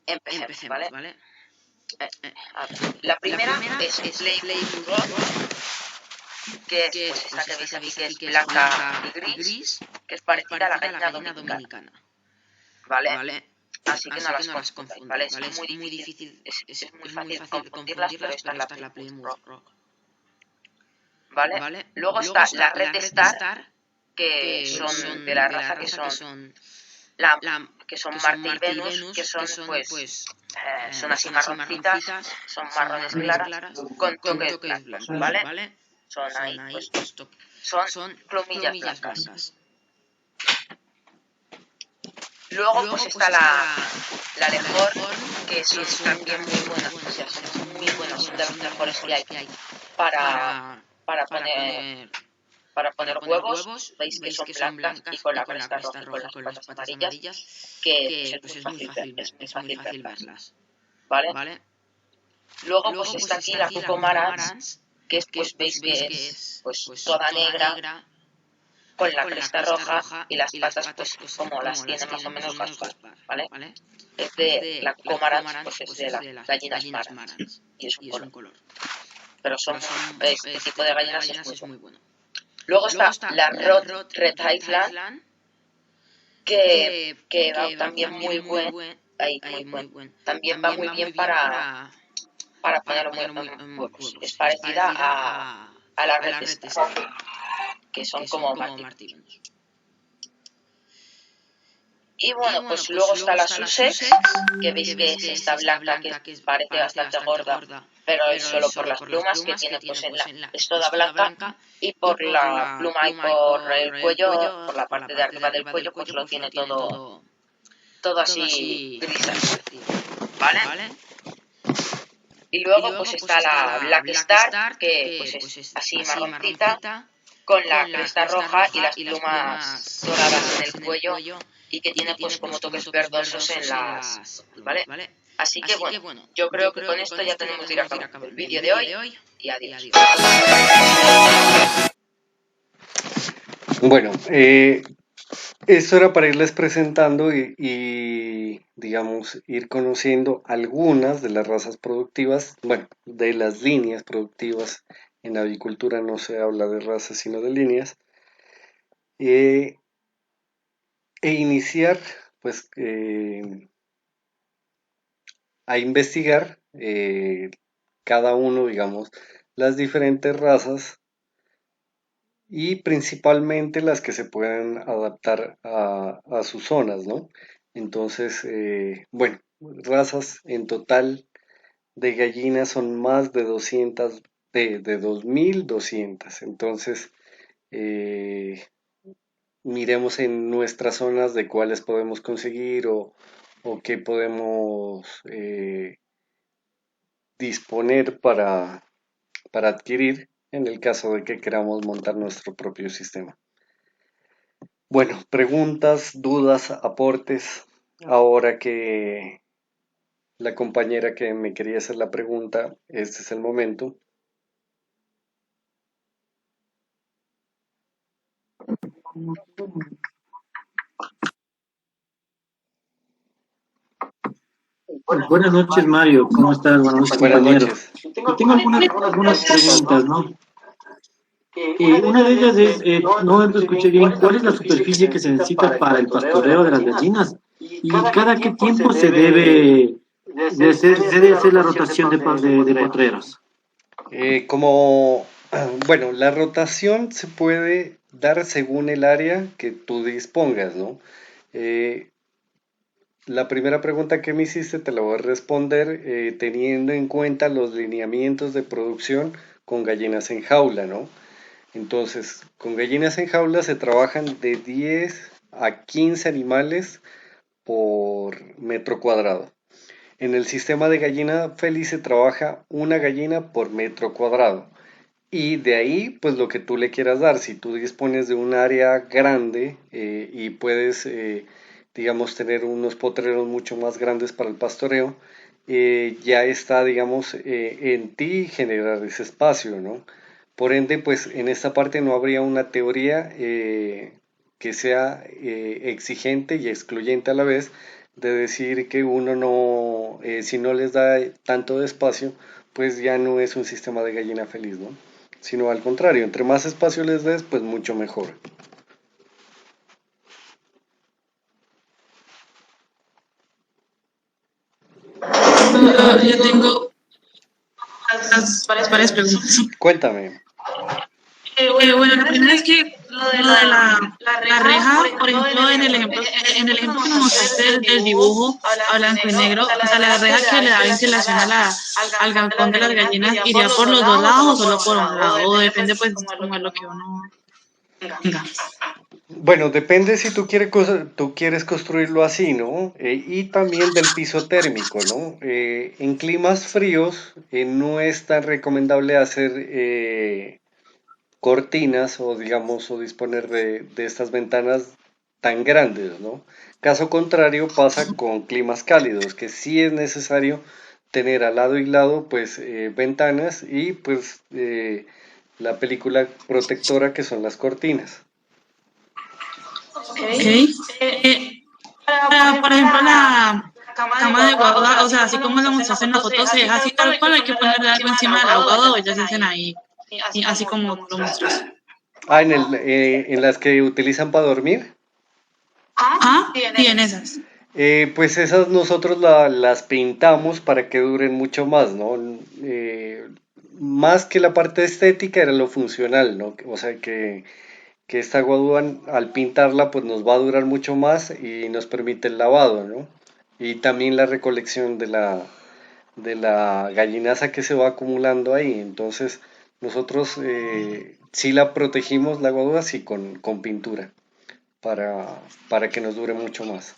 empecemos, ¿vale? La primera es Playmood Rock, que es pues esta que veis aquí, que es blanca y gris, que es parecida a la gallina dominicana, ¿vale? Así que no las confundáis, ¿vale? Es muy difícil, es muy fácil confundirlas, pero esta es la Plymouth Rock, ¿vale? Luego está la Red Star, que son de la raza que son que son Marte y Venus, que son pues son así marroncitas, son marrones claras con toques blancos, ¿vale? Son ahí pues son plumillas blancas. Luego pues está la Leghorn, que son también muy buenas, o sea, son muy buenas, son de las mejores que hay para, para poner para poner huevos. Veis que son blancas y con la cresta roja y con las patas amarillas, que pues es muy fácil verlas, ¿vale? Luego pues está aquí la Coco Marans, que es pues veis que es pues toda negra con la cresta roja y las patas pues como las tiene más o menos Gaspar, ¿vale? Es de la Coco Marans, pues es de las gallinas Marans y es un color. Pero son este tipo de gallinas es muy bueno. Luego está la Red Highland, que va también muy buen. También va muy bien para poner huevos. Es parecida a la Red Star, que son como martillos. Y bueno, pues luego está la Sussex, que veis que es esta blanca que parece bastante gorda, pero es solo por las plumas que tiene, pues es toda blanca, y por la pluma y por el cuello, por la parte de arriba del cuello, pues lo tiene todo así grisáceo, ¿vale? Y luego pues está la Black Star, que pues es así marroncita, con la cresta roja y las plumas doradas en el cuello, y que tiene pues como toques verdosos en las, ¿vale? Así que bueno, yo creo que con esto ya tenemos que ir acabando el vídeo de hoy, y adiós. Bueno, esto era para irles presentando digamos, ir conociendo algunas de las razas productivas, bueno, de las líneas productivas. En avicultura no se habla de razas, sino de líneas. E iniciar, pues, a investigar cada uno, digamos, las diferentes razas y principalmente las que se puedan adaptar a sus zonas, ¿no? Entonces, bueno, razas en total de gallinas son más de 200, de 2200. Entonces, miremos en nuestras zonas de cuáles podemos conseguir o qué podemos disponer para adquirir en el caso de que queramos montar nuestro propio sistema. Bueno, preguntas, dudas, aportes. Ahora que la compañera que me quería hacer la pregunta, este es el momento. Buenas noches, Mario. ¿Cómo estás? Buenas noches, Buenas compañero. noches. Yo tengo algunas preguntas, ¿no? Una de ellas es, no escuché bien, ¿cuál es la superficie que se necesita para el pastoreo de las gallinas? ¿Y cada qué tiempo se debe hacer la rotación de potreros? Bueno, la rotación se puede dar según el área que tú dispongas, ¿no? La primera pregunta que me hiciste te la voy a responder teniendo en cuenta los lineamientos de producción con gallinas en jaula, ¿no? Entonces, con gallinas en jaula se trabajan de 10 a 15 animales por metro cuadrado. En el sistema de gallina feliz se trabaja una gallina por metro cuadrado. Y de ahí, pues lo que tú le quieras dar. Si tú dispones de un área grande y puedes, digamos, tener unos potreros mucho más grandes para el pastoreo, ya está, digamos, en ti generar ese espacio, ¿no? Por ende, pues en esta parte no habría una teoría que sea exigente y excluyente a la vez de decir que uno no, si no les da tanto de espacio, pues ya no es un sistema de gallina feliz, ¿no? Sino al contrario, entre más espacio les des, pues mucho mejor. Yo tengo varias preguntas. Cuéntame. Bueno, la primera es que lo de la reja, por ejemplo, en el ejemplo que me mostraste del dibujo a blanco y negro, o sea, la reja que le da ventilación al galpón de las gallinas, ¿iría por los dos lados o solo por un lado? O depende, pues, como de lo que uno tenga. Bueno, depende si tú quieres construirlo así, ¿no? Y también del piso térmico, ¿no? En climas fríos no es tan recomendable hacer cortinas o digamos o disponer de estas ventanas tan grandes, ¿no? Caso contrario pasa con climas cálidos, que sí es necesario tener al lado y lado pues ventanas y pues la película protectora que son las cortinas. Ok. Por ejemplo, la cama de guagua, o sea, así como lo mostraste en la foto, se deja así tal cual, hay que ponerle algo encima de la guagua o ellas dicen ahí, y así como lo mostraste. En las que utilizan para dormir. Ah, sí, en esas. Pues esas nosotros las pintamos para que duren mucho más, ¿no? Más que la parte estética era lo funcional, ¿no? O sea que esta guadua al pintarla pues nos va a durar mucho más y nos permite el lavado, ¿no? Y también la recolección de la gallinaza que se va acumulando ahí. Entonces nosotros sí la protegimos la guadua sí con pintura para que nos dure mucho más.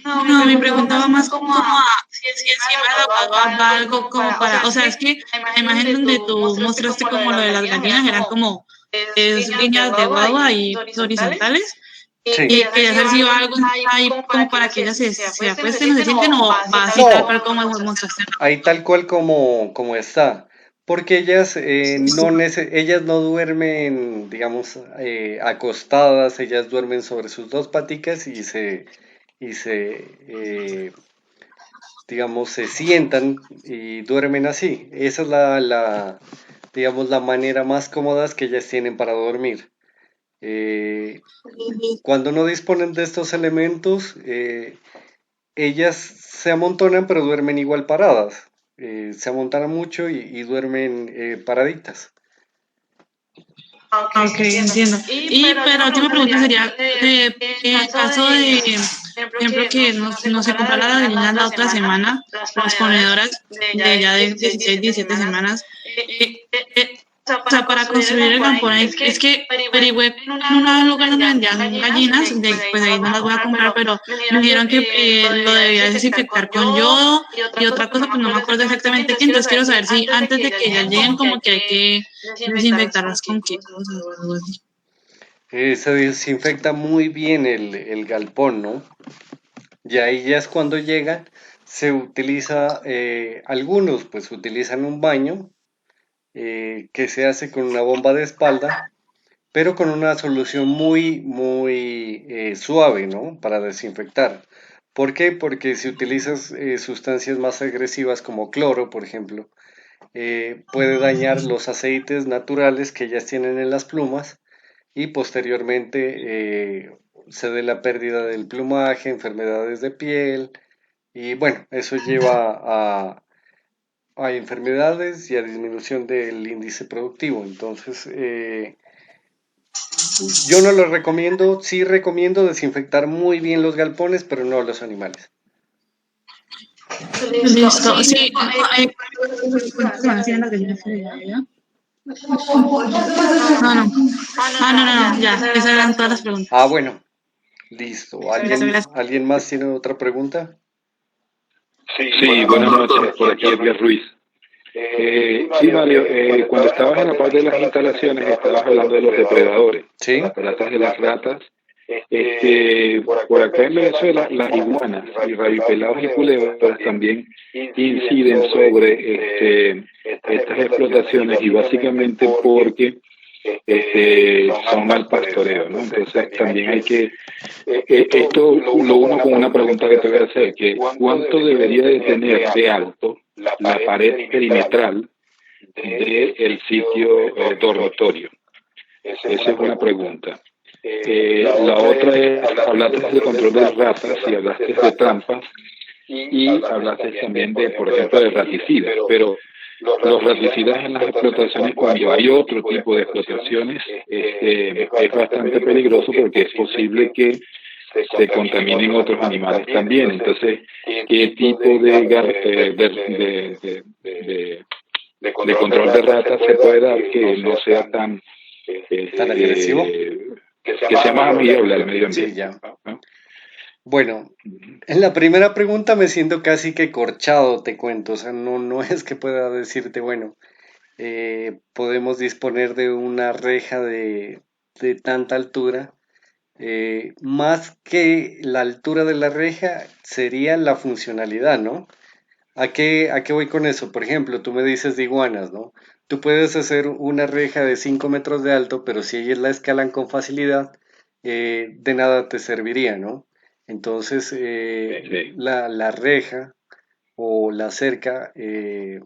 No, me preguntaba más como a si encima de la guagua va algo como para, o sea, es que la imagen donde tú mostraste como lo de las gallinas eran como líneas de guagua y horizontales. Sí. Y quería saber si va algo ahí como para que ellas se acuesten o se sienten o va así No. tal cual como mostraste. Ahí tal cual como está. Porque ellas, ellas no duermen, digamos, acostadas, ellas duermen sobre sus dos paticas y digamos, se sientan y duermen así. Esa es digamos, la manera más cómoda que ellas tienen para dormir. Cuando no disponen de estos elementos, ellas se amontonan pero duermen igual paradas. Se amontonan mucho y duermen paraditas. Ok, entiendo. Pero la última pregunta sería, en caso de, por ejemplo, que no se compra la gallina la otra semana, las ponedoras de ya de 16, 17 semanas, o sea, para construir el galpón, es que averigüé en un lugar donde vendían gallinas, pues ahí no las voy a comprar, pero me dijeron que lo debía desinfectar con yodo y otra cosa, pues no me acuerdo exactamente qué, entonces quiero saber si antes de que ellas lleguen como que hay que desinfectarlas con qué cosas o algo así. Se desinfecta muy bien el galpón, ¿no? Y ahí ya es cuando llegan, se utiliza, algunos pues utilizan un baño que se hace con una bomba de espalda, pero con una solución muy suave, ¿no? Para desinfectar. ¿Por qué? Porque si utilizas sustancias más agresivas como cloro, por ejemplo, puede dañar los aceites naturales que ellas tienen en las plumas y posteriormente se dé la pérdida del plumaje, enfermedades de piel y bueno, eso lleva a enfermedades y a disminución del índice productivo. Entonces, yo no lo recomiendo, sí recomiendo desinfectar muy bien los galpones, pero no los animales. Listo, sí, ¿cuántas semanas tienen las gallinas de ya? No, ya, esas eran todas las preguntas. Ah, bueno, listo. Gracias. ¿Alguien más tiene otra pregunta? Sí, buenas noches, por aquí Edgar Ruiz. Sí, Mario, cuando estabas en la parte de las instalaciones, estabas hablando de los depredadores, Sí, las ratas de las ratas. Por acá en Venezuela, las iguanas y rabipelados y culebras también inciden sobre estas explotaciones y básicamente porque son mal pastoreo, ¿no? Entonces también hay que, esto lo uno con una pregunta que te voy a hacer, que ¿cuánto debería de tener de alto la pared perimetral del sitio dormitorio? Esa es una pregunta. La otra es, hablaste de control de ratas y hablaste de trampas y hablaste también de, por ejemplo, de raticidas, pero los raticidas en las explotaciones, cuando hay otro tipo de explotaciones, es bastante peligroso porque es posible que se contaminen otros animales también. Entonces, ¿qué tipo de control de ratas se puede dar que no sea tan agresivo, que sea más amigable al medio ambiente? Sí, ya. Bueno, en la primera pregunta me siento casi que corchado, te cuento. O sea, no es que pueda decirte, bueno, podemos disponer de una reja de tanta altura. Más que la altura de la reja sería la funcionalidad, ¿no? ¿A qué voy con eso? Por ejemplo, tú me dices de iguanas, ¿no? Tú puedes hacer una reja de 5 metros de alto, pero si ellas la escalan con facilidad, de nada te serviría, ¿no? Entonces, Sí. la reja o la cerca se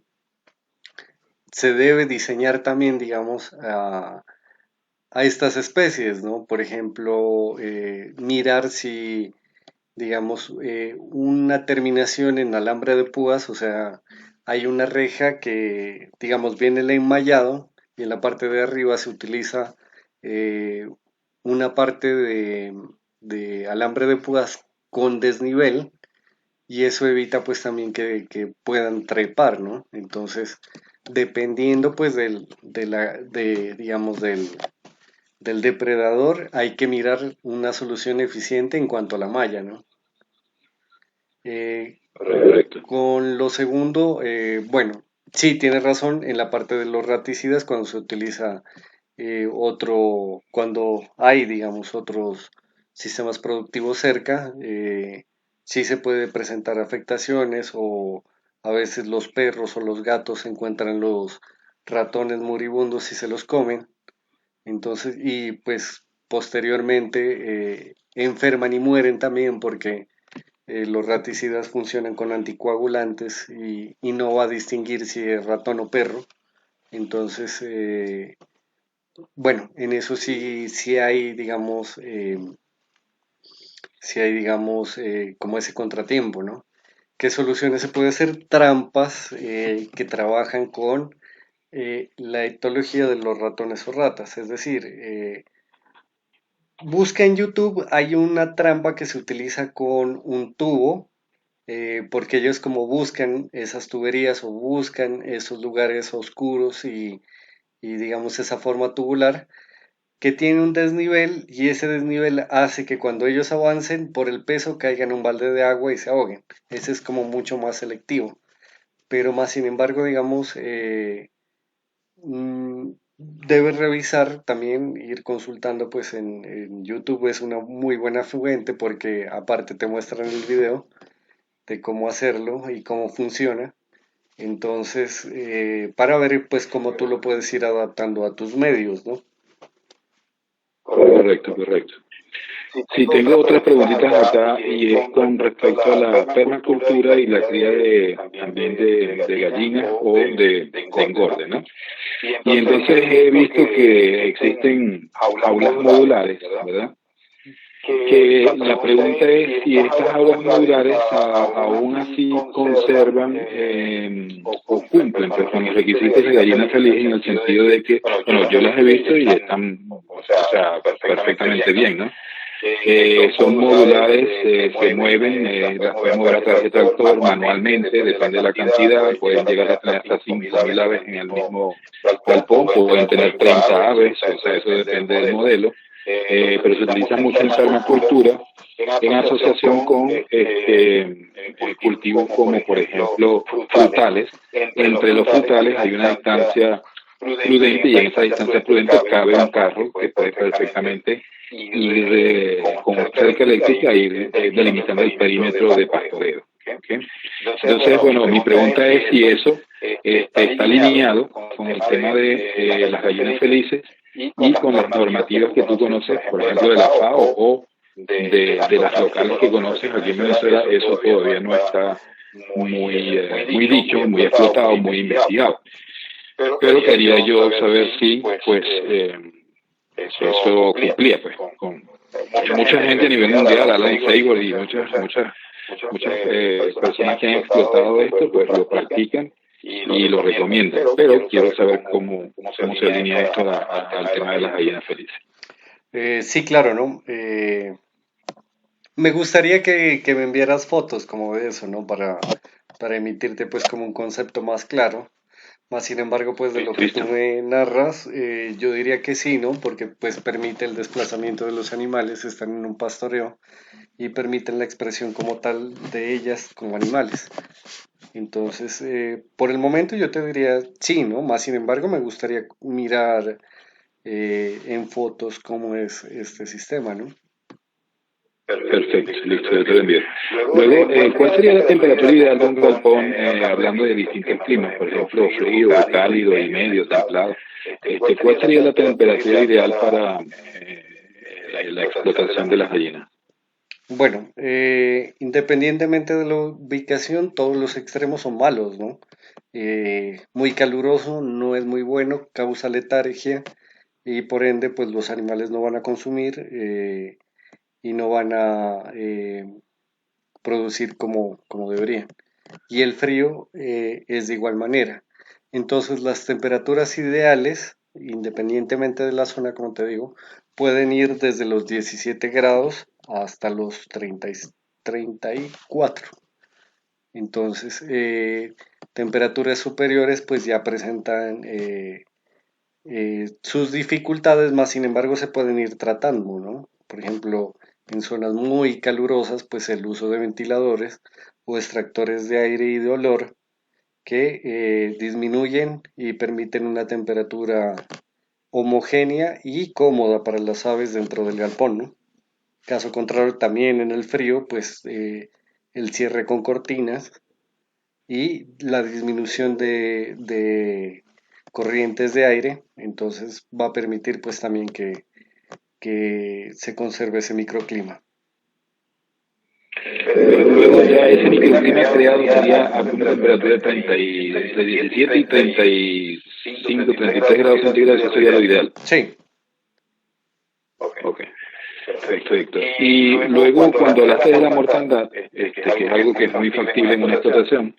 debe diseñar también, digamos, a estas especies, ¿no? Por ejemplo, mirar si, digamos, una terminación en alambre de púas, o sea, hay una reja que, digamos, viene el enmallado y en la parte de arriba se utiliza una parte de alambre de púas con desnivel y eso evita pues también que puedan trepar, ¿no? Entonces, dependiendo pues digamos, del depredador, hay que mirar una solución eficiente en cuanto a la malla, ¿no? Correcto. Con lo segundo, bueno, sí, tienes razón en la parte de los raticidas cuando se utiliza cuando hay, digamos, otros sistemas productivos cerca, sí se puede presentar afectaciones o a veces los perros o los gatos encuentran los ratones moribundos y se los comen. Entonces, y pues posteriormente enferman y mueren también porque los raticidas funcionan con anticoagulantes y no va a distinguir si es ratón o perro. Entonces, bueno, en eso sí hay, digamos, como ese contratiempo, ¿no? ¿Qué soluciones se puede hacer? Trampas que trabajan con la etología de los ratones o ratas, es decir, busca en YouTube, hay una trampa que se utiliza con un tubo, porque ellos como buscan esas tuberías o buscan esos lugares oscuros y digamos esa forma tubular, que tiene un desnivel y ese desnivel hace que cuando ellos avancen por el peso caigan en un balde de agua y se ahoguen. Ese es como mucho más selectivo. Pero más sin embargo, digamos, debes revisar también, ir consultando pues en YouTube es una muy buena fuente porque aparte te muestran el video de cómo hacerlo y cómo funciona. Entonces, para ver pues cómo tú lo puedes ir adaptando a tus medios, ¿no? Correcto. Sí, tengo otras preguntitas acá y es con respecto a la permacultura y la cría también de gallinas o de engorde, ¿no? Y entonces he visto que existen jaulas modulares, ¿verdad? Que la pregunta es si estas jaulas modulares aún así conservan o cumplen pues, con los requisitos de gallina feliz en el sentido de que, bueno, yo las he visto y están, o sea, perfectamente bien, ¿no? Son modulares, se mueven, las pueden mover a través de tractor manualmente, depende de la cantidad, pueden llegar a tener hasta 5.000 aves en el mismo galpón, pueden tener 30 aves, o sea, eso depende del modelo. pero se utiliza mucho en permacultura en asociación con cultivos como, por ejemplo, frutales. Entre los frutales hay una distancia prudente y en esa distancia prudente cabe un carro que puede perfectamente ir con cerca eléctrica e ir delimitando el perímetro de pastoreo. ¿Okay? Entonces, bueno, mi pregunta es si eso está alineado con el tema de las gallinas felices y con las normativas que tú conoces, por ejemplo, de la FAO o de las locales que conoces aquí en Venezuela. Eso todavía no está muy dicho, muy explotado, muy investigado. Pero quería yo saber si, pues, eso cumplía, pues, con mucha gente a nivel mundial, Alan Seibert y muchas personas que han explotado esto, pues lo practican y lo recomiendan. Pero quiero saber cómo se alinea esto al tema de las gallinas felices. Sí, claro, ¿no? Me gustaría que me enviaras fotos como de eso, ¿no? Para emitirte pues como un concepto más claro. Más sin embargo, pues de lo que tú me narras, yo diría que sí, ¿no? Porque pues permite el desplazamiento de los animales, están en un pastoreo y permiten la expresión como tal de ellas como animales. Entonces, por el momento yo te diría sí, ¿no? Más sin embargo, me gustaría mirar en fotos cómo es este sistema, ¿no? Perfecto, listo, ya te lo envío. Luego, ¿cuál sería la temperatura ideal de un galpón, hablando de distintos climas, por ejemplo, frío, cálido y medio, templado? ¿Cuál sería la temperatura ideal para la explotación de las gallinas? Bueno, independientemente de la ubicación, todos los extremos son malos, ¿no? Muy caluroso no es muy bueno, causa letargia y por ende, pues los animales no van a consumir y no van a producir como deberían. Y el frío es de igual manera. Entonces las temperaturas ideales, independientemente de la zona, como te digo, pueden ir desde los 17 grados hasta los 34. Entonces, temperaturas superiores pues ya presentan sus dificultades, más sin embargo se pueden ir tratando, ¿no? Por ejemplo, en zonas muy calurosas, pues el uso de ventiladores o extractores de aire y de olor que disminuyen y permiten una temperatura homogénea y cómoda para las aves dentro del galpón, ¿no? Caso contrario, también en el frío, pues el cierre con cortinas y la disminución de corrientes de aire, entonces va a permitir pues también que se conserve ese microclima. Luego ya ese microclima creado sería a una temperatura de 17 y 35, 33 grados centígrados, eso sería lo ideal. Sí. Ok, perfecto. Y luego cuando hablaste de la mortandad, que es algo que es muy factible en una explotación,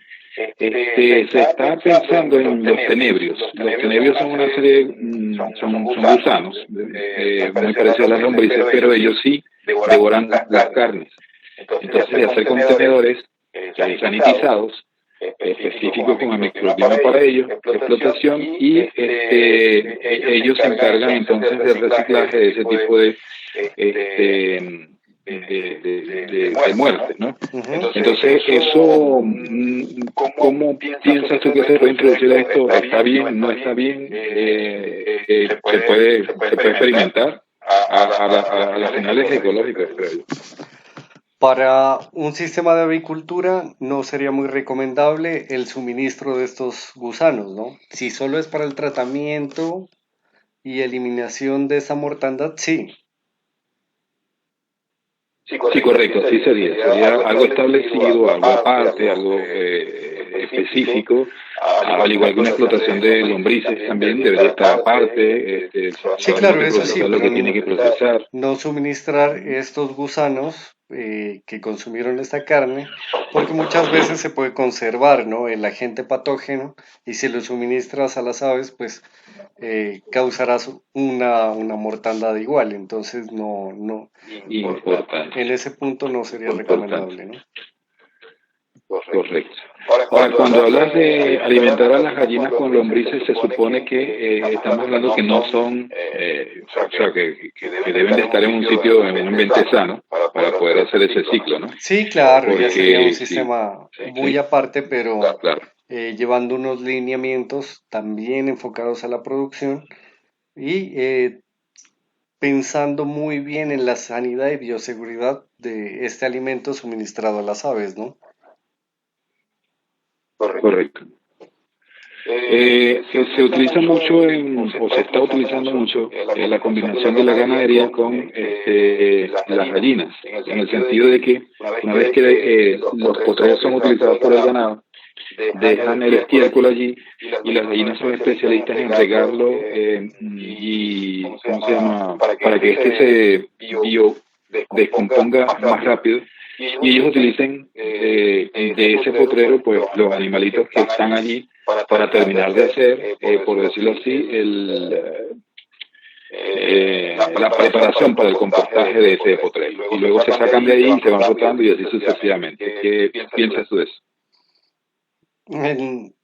se está pensando en los tenebrios. Los tenebrios son una serie, son gusanos, muy parecidos a las lombrices, pero ellos sí devoran las carnes. Entonces, hacer contenedores sanitizados, específicos con el microclima para ellos, explotación, y ellos se encargan entonces del reciclaje de ese tipo de muertes, ¿no? Entonces, eso, ¿cómo piensas tú que se puede introducir esto? ¿Está bien? ¿No está bien? ¿Se puede experimentar? A las finales ecológicas, creo yo. Para un sistema de avicultura no sería muy recomendable el suministro de estos gusanos, ¿no? Si solo es para el tratamiento y eliminación de esa mortandad, sí. Sí, correcto, así sería. Sería algo establecido, algo aparte, algo específico, al igual que una explotación de lombrices también debería estar aparte. Sí, claro, eso sí, lo que tiene que procesar. No suministrar estos gusanos que consumieron esta carne, porque muchas veces se puede conservar, ¿no? El agente patógeno y si lo suministras a las aves, pues causarás una mortandad igual, entonces no, Importante. en ese punto no sería recomendable, ¿no? Correcto. Ahora, cuando hablas de alimentar a las gallinas con lombrices, se supone que estamos hablando que no son, o sea, que deben de estar en un sitio, en un ambiente sano, para poder hacer ese ciclo, ¿no? Sí, claro, ya sería un Porque sí, sistema muy sí, aparte, pero claro. llevando unos lineamientos también enfocados a la producción y pensando muy bien en la sanidad y bioseguridad de este alimento suministrado a las aves, ¿no? Correcto. Se utiliza mucho o se está utilizando mucho la combinación de la ganadería con las gallinas, en el sentido de que una vez que los potreros son utilizados por el ganado, dejan el estiércol allí y las gallinas son especialistas en regarlo y, ¿cómo se llama?, para que este se descomponga más rápido y ellos utilicen de ese potrero pues los animalitos que están allí para terminar de hacer, por decirlo así, la preparación para el compostaje de ese potrero. Y luego se sacan de ahí y se van rotando y así sucesivamente. ¿Qué piensas tú de eso?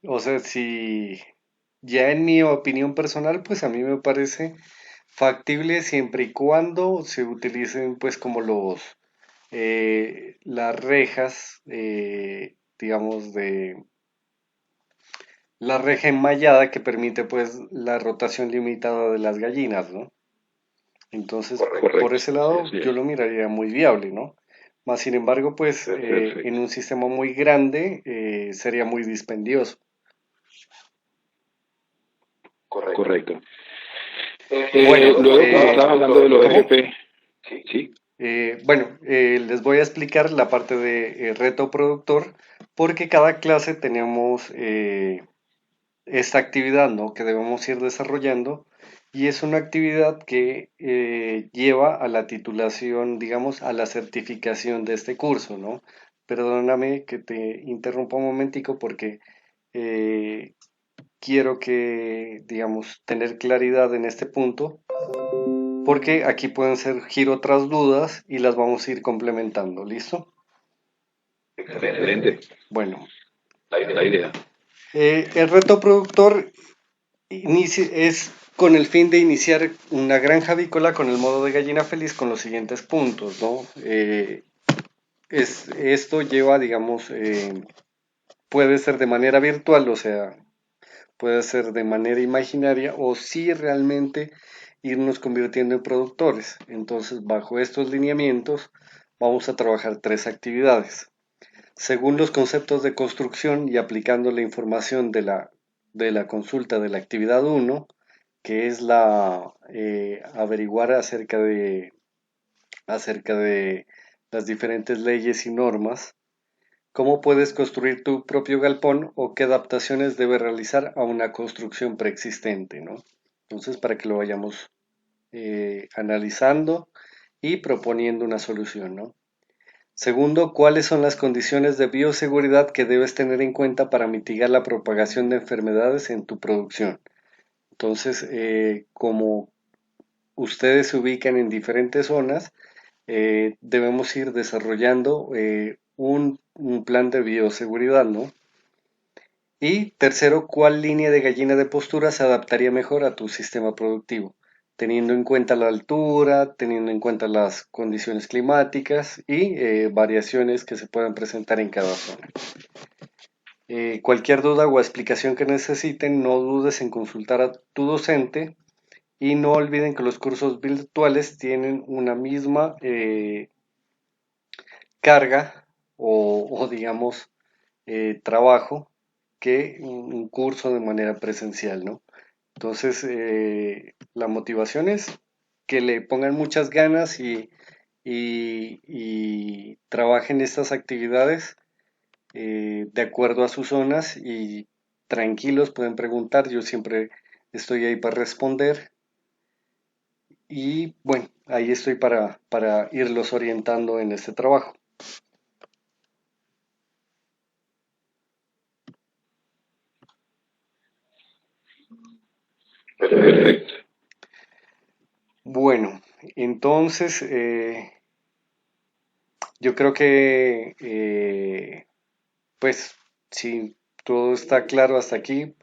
O sea, si ya en mi opinión personal, pues a mí me parece factible siempre y cuando se utilicen pues como las rejas, digamos, de la reja enmallada que permite pues la rotación limitada de las gallinas, ¿no? Entonces, por Correcto. ese lado, Así yo es. lo miraría muy viable, ¿no? Más sin embargo, pues Perfecto. en un sistema muy grande sería muy dispendioso. Correcto. Bueno, Luego, cuando estabas hablando de los ¿cómo? FP, ¿sí? Bueno, les voy a explicar la parte de reto productor, porque cada clase tenemos esta actividad, ¿no?, que debemos ir desarrollando y es una actividad que lleva a la titulación, digamos, a la certificación de este curso, ¿no? Perdóname que te interrumpa un momentico porque eh, quiero que, digamos, tener claridad en este punto, porque aquí pueden surgir otras dudas y las vamos a ir complementando, ¿listo? Excelente. Bueno, La idea. el reto productor es con el fin de iniciar una granja avícola con el modo de gallina feliz con los siguientes puntos, ¿no? Esto lleva, digamos, puede ser de manera virtual, o sea, puede ser de manera imaginaria o si realmente irnos convirtiendo en productores. Entonces, bajo estos lineamientos, vamos a trabajar tres actividades. Según los conceptos de construcción y aplicando la información de la consulta de la actividad 1, que es averiguar acerca de las diferentes leyes y normas, cómo puedes construir tu propio galpón o qué adaptaciones debes realizar a una construcción preexistente, ¿no? Entonces, para que lo vayamos analizando y proponiendo una solución, ¿no? Segundo, ¿cuáles son las condiciones de bioseguridad que debes tener en cuenta para mitigar la propagación de enfermedades en tu producción? Entonces, como ustedes se ubican en diferentes zonas, debemos ir desarrollando un plan de bioseguridad, ¿no? Y tercero, ¿cuál línea de gallina de postura se adaptaría mejor a tu sistema productivo? Teniendo en cuenta la altura, teniendo en cuenta las condiciones climáticas y variaciones que se puedan presentar en cada zona. Cualquier duda o explicación que necesiten, no dudes en consultar a tu docente y no olviden que los cursos virtuales tienen una misma carga digamos, trabajo que un curso de manera presencial, ¿no? Entonces, la motivación es que le pongan muchas ganas y trabajen estas actividades de acuerdo a sus zonas y tranquilos, pueden preguntar, yo siempre estoy ahí para responder y bueno, ahí estoy para irlos orientando en este trabajo. Perfecto. Bueno, entonces yo creo que pues si todo está claro hasta aquí,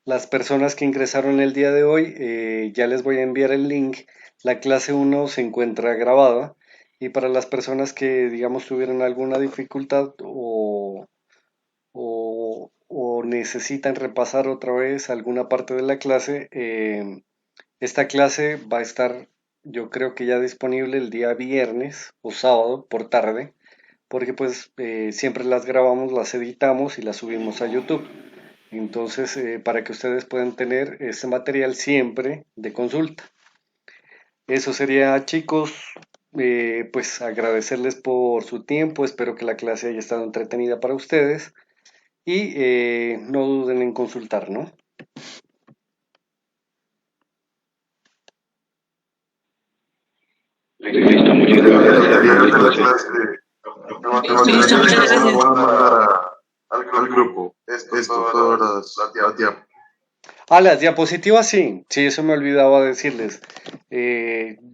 las personas que ingresaron el día de hoy, ya les voy a enviar el link. La clase 1 se encuentra grabada y para las personas que, digamos, tuvieron alguna dificultad o necesitan repasar otra vez alguna parte de la clase, esta clase va a estar, yo creo que ya disponible el día viernes o sábado por tarde, porque pues siempre las grabamos, las editamos y las subimos a YouTube. Entonces, para que ustedes puedan tener este material siempre de consulta. Eso sería, chicos, pues agradecerles por su tiempo, espero que la clase haya estado entretenida para ustedes y no duden en consultar, ¿no? Listo, muchas gracias. Siguiente la Entonces, clase, Listo, muchas gracias. lo van a mandar al grupo. Esto, todas las diapositivas. Las diapositivas sí, sí, eso me olvidaba decirles.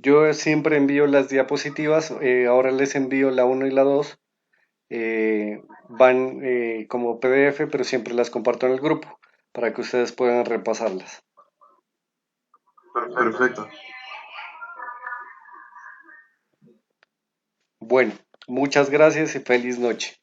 Yo siempre envío las diapositivas, ahora les envío la 1 y la 2. Van como PDF, pero siempre las comparto en el grupo para que ustedes puedan repasarlas. Perfecto. Bueno, muchas gracias y feliz noche.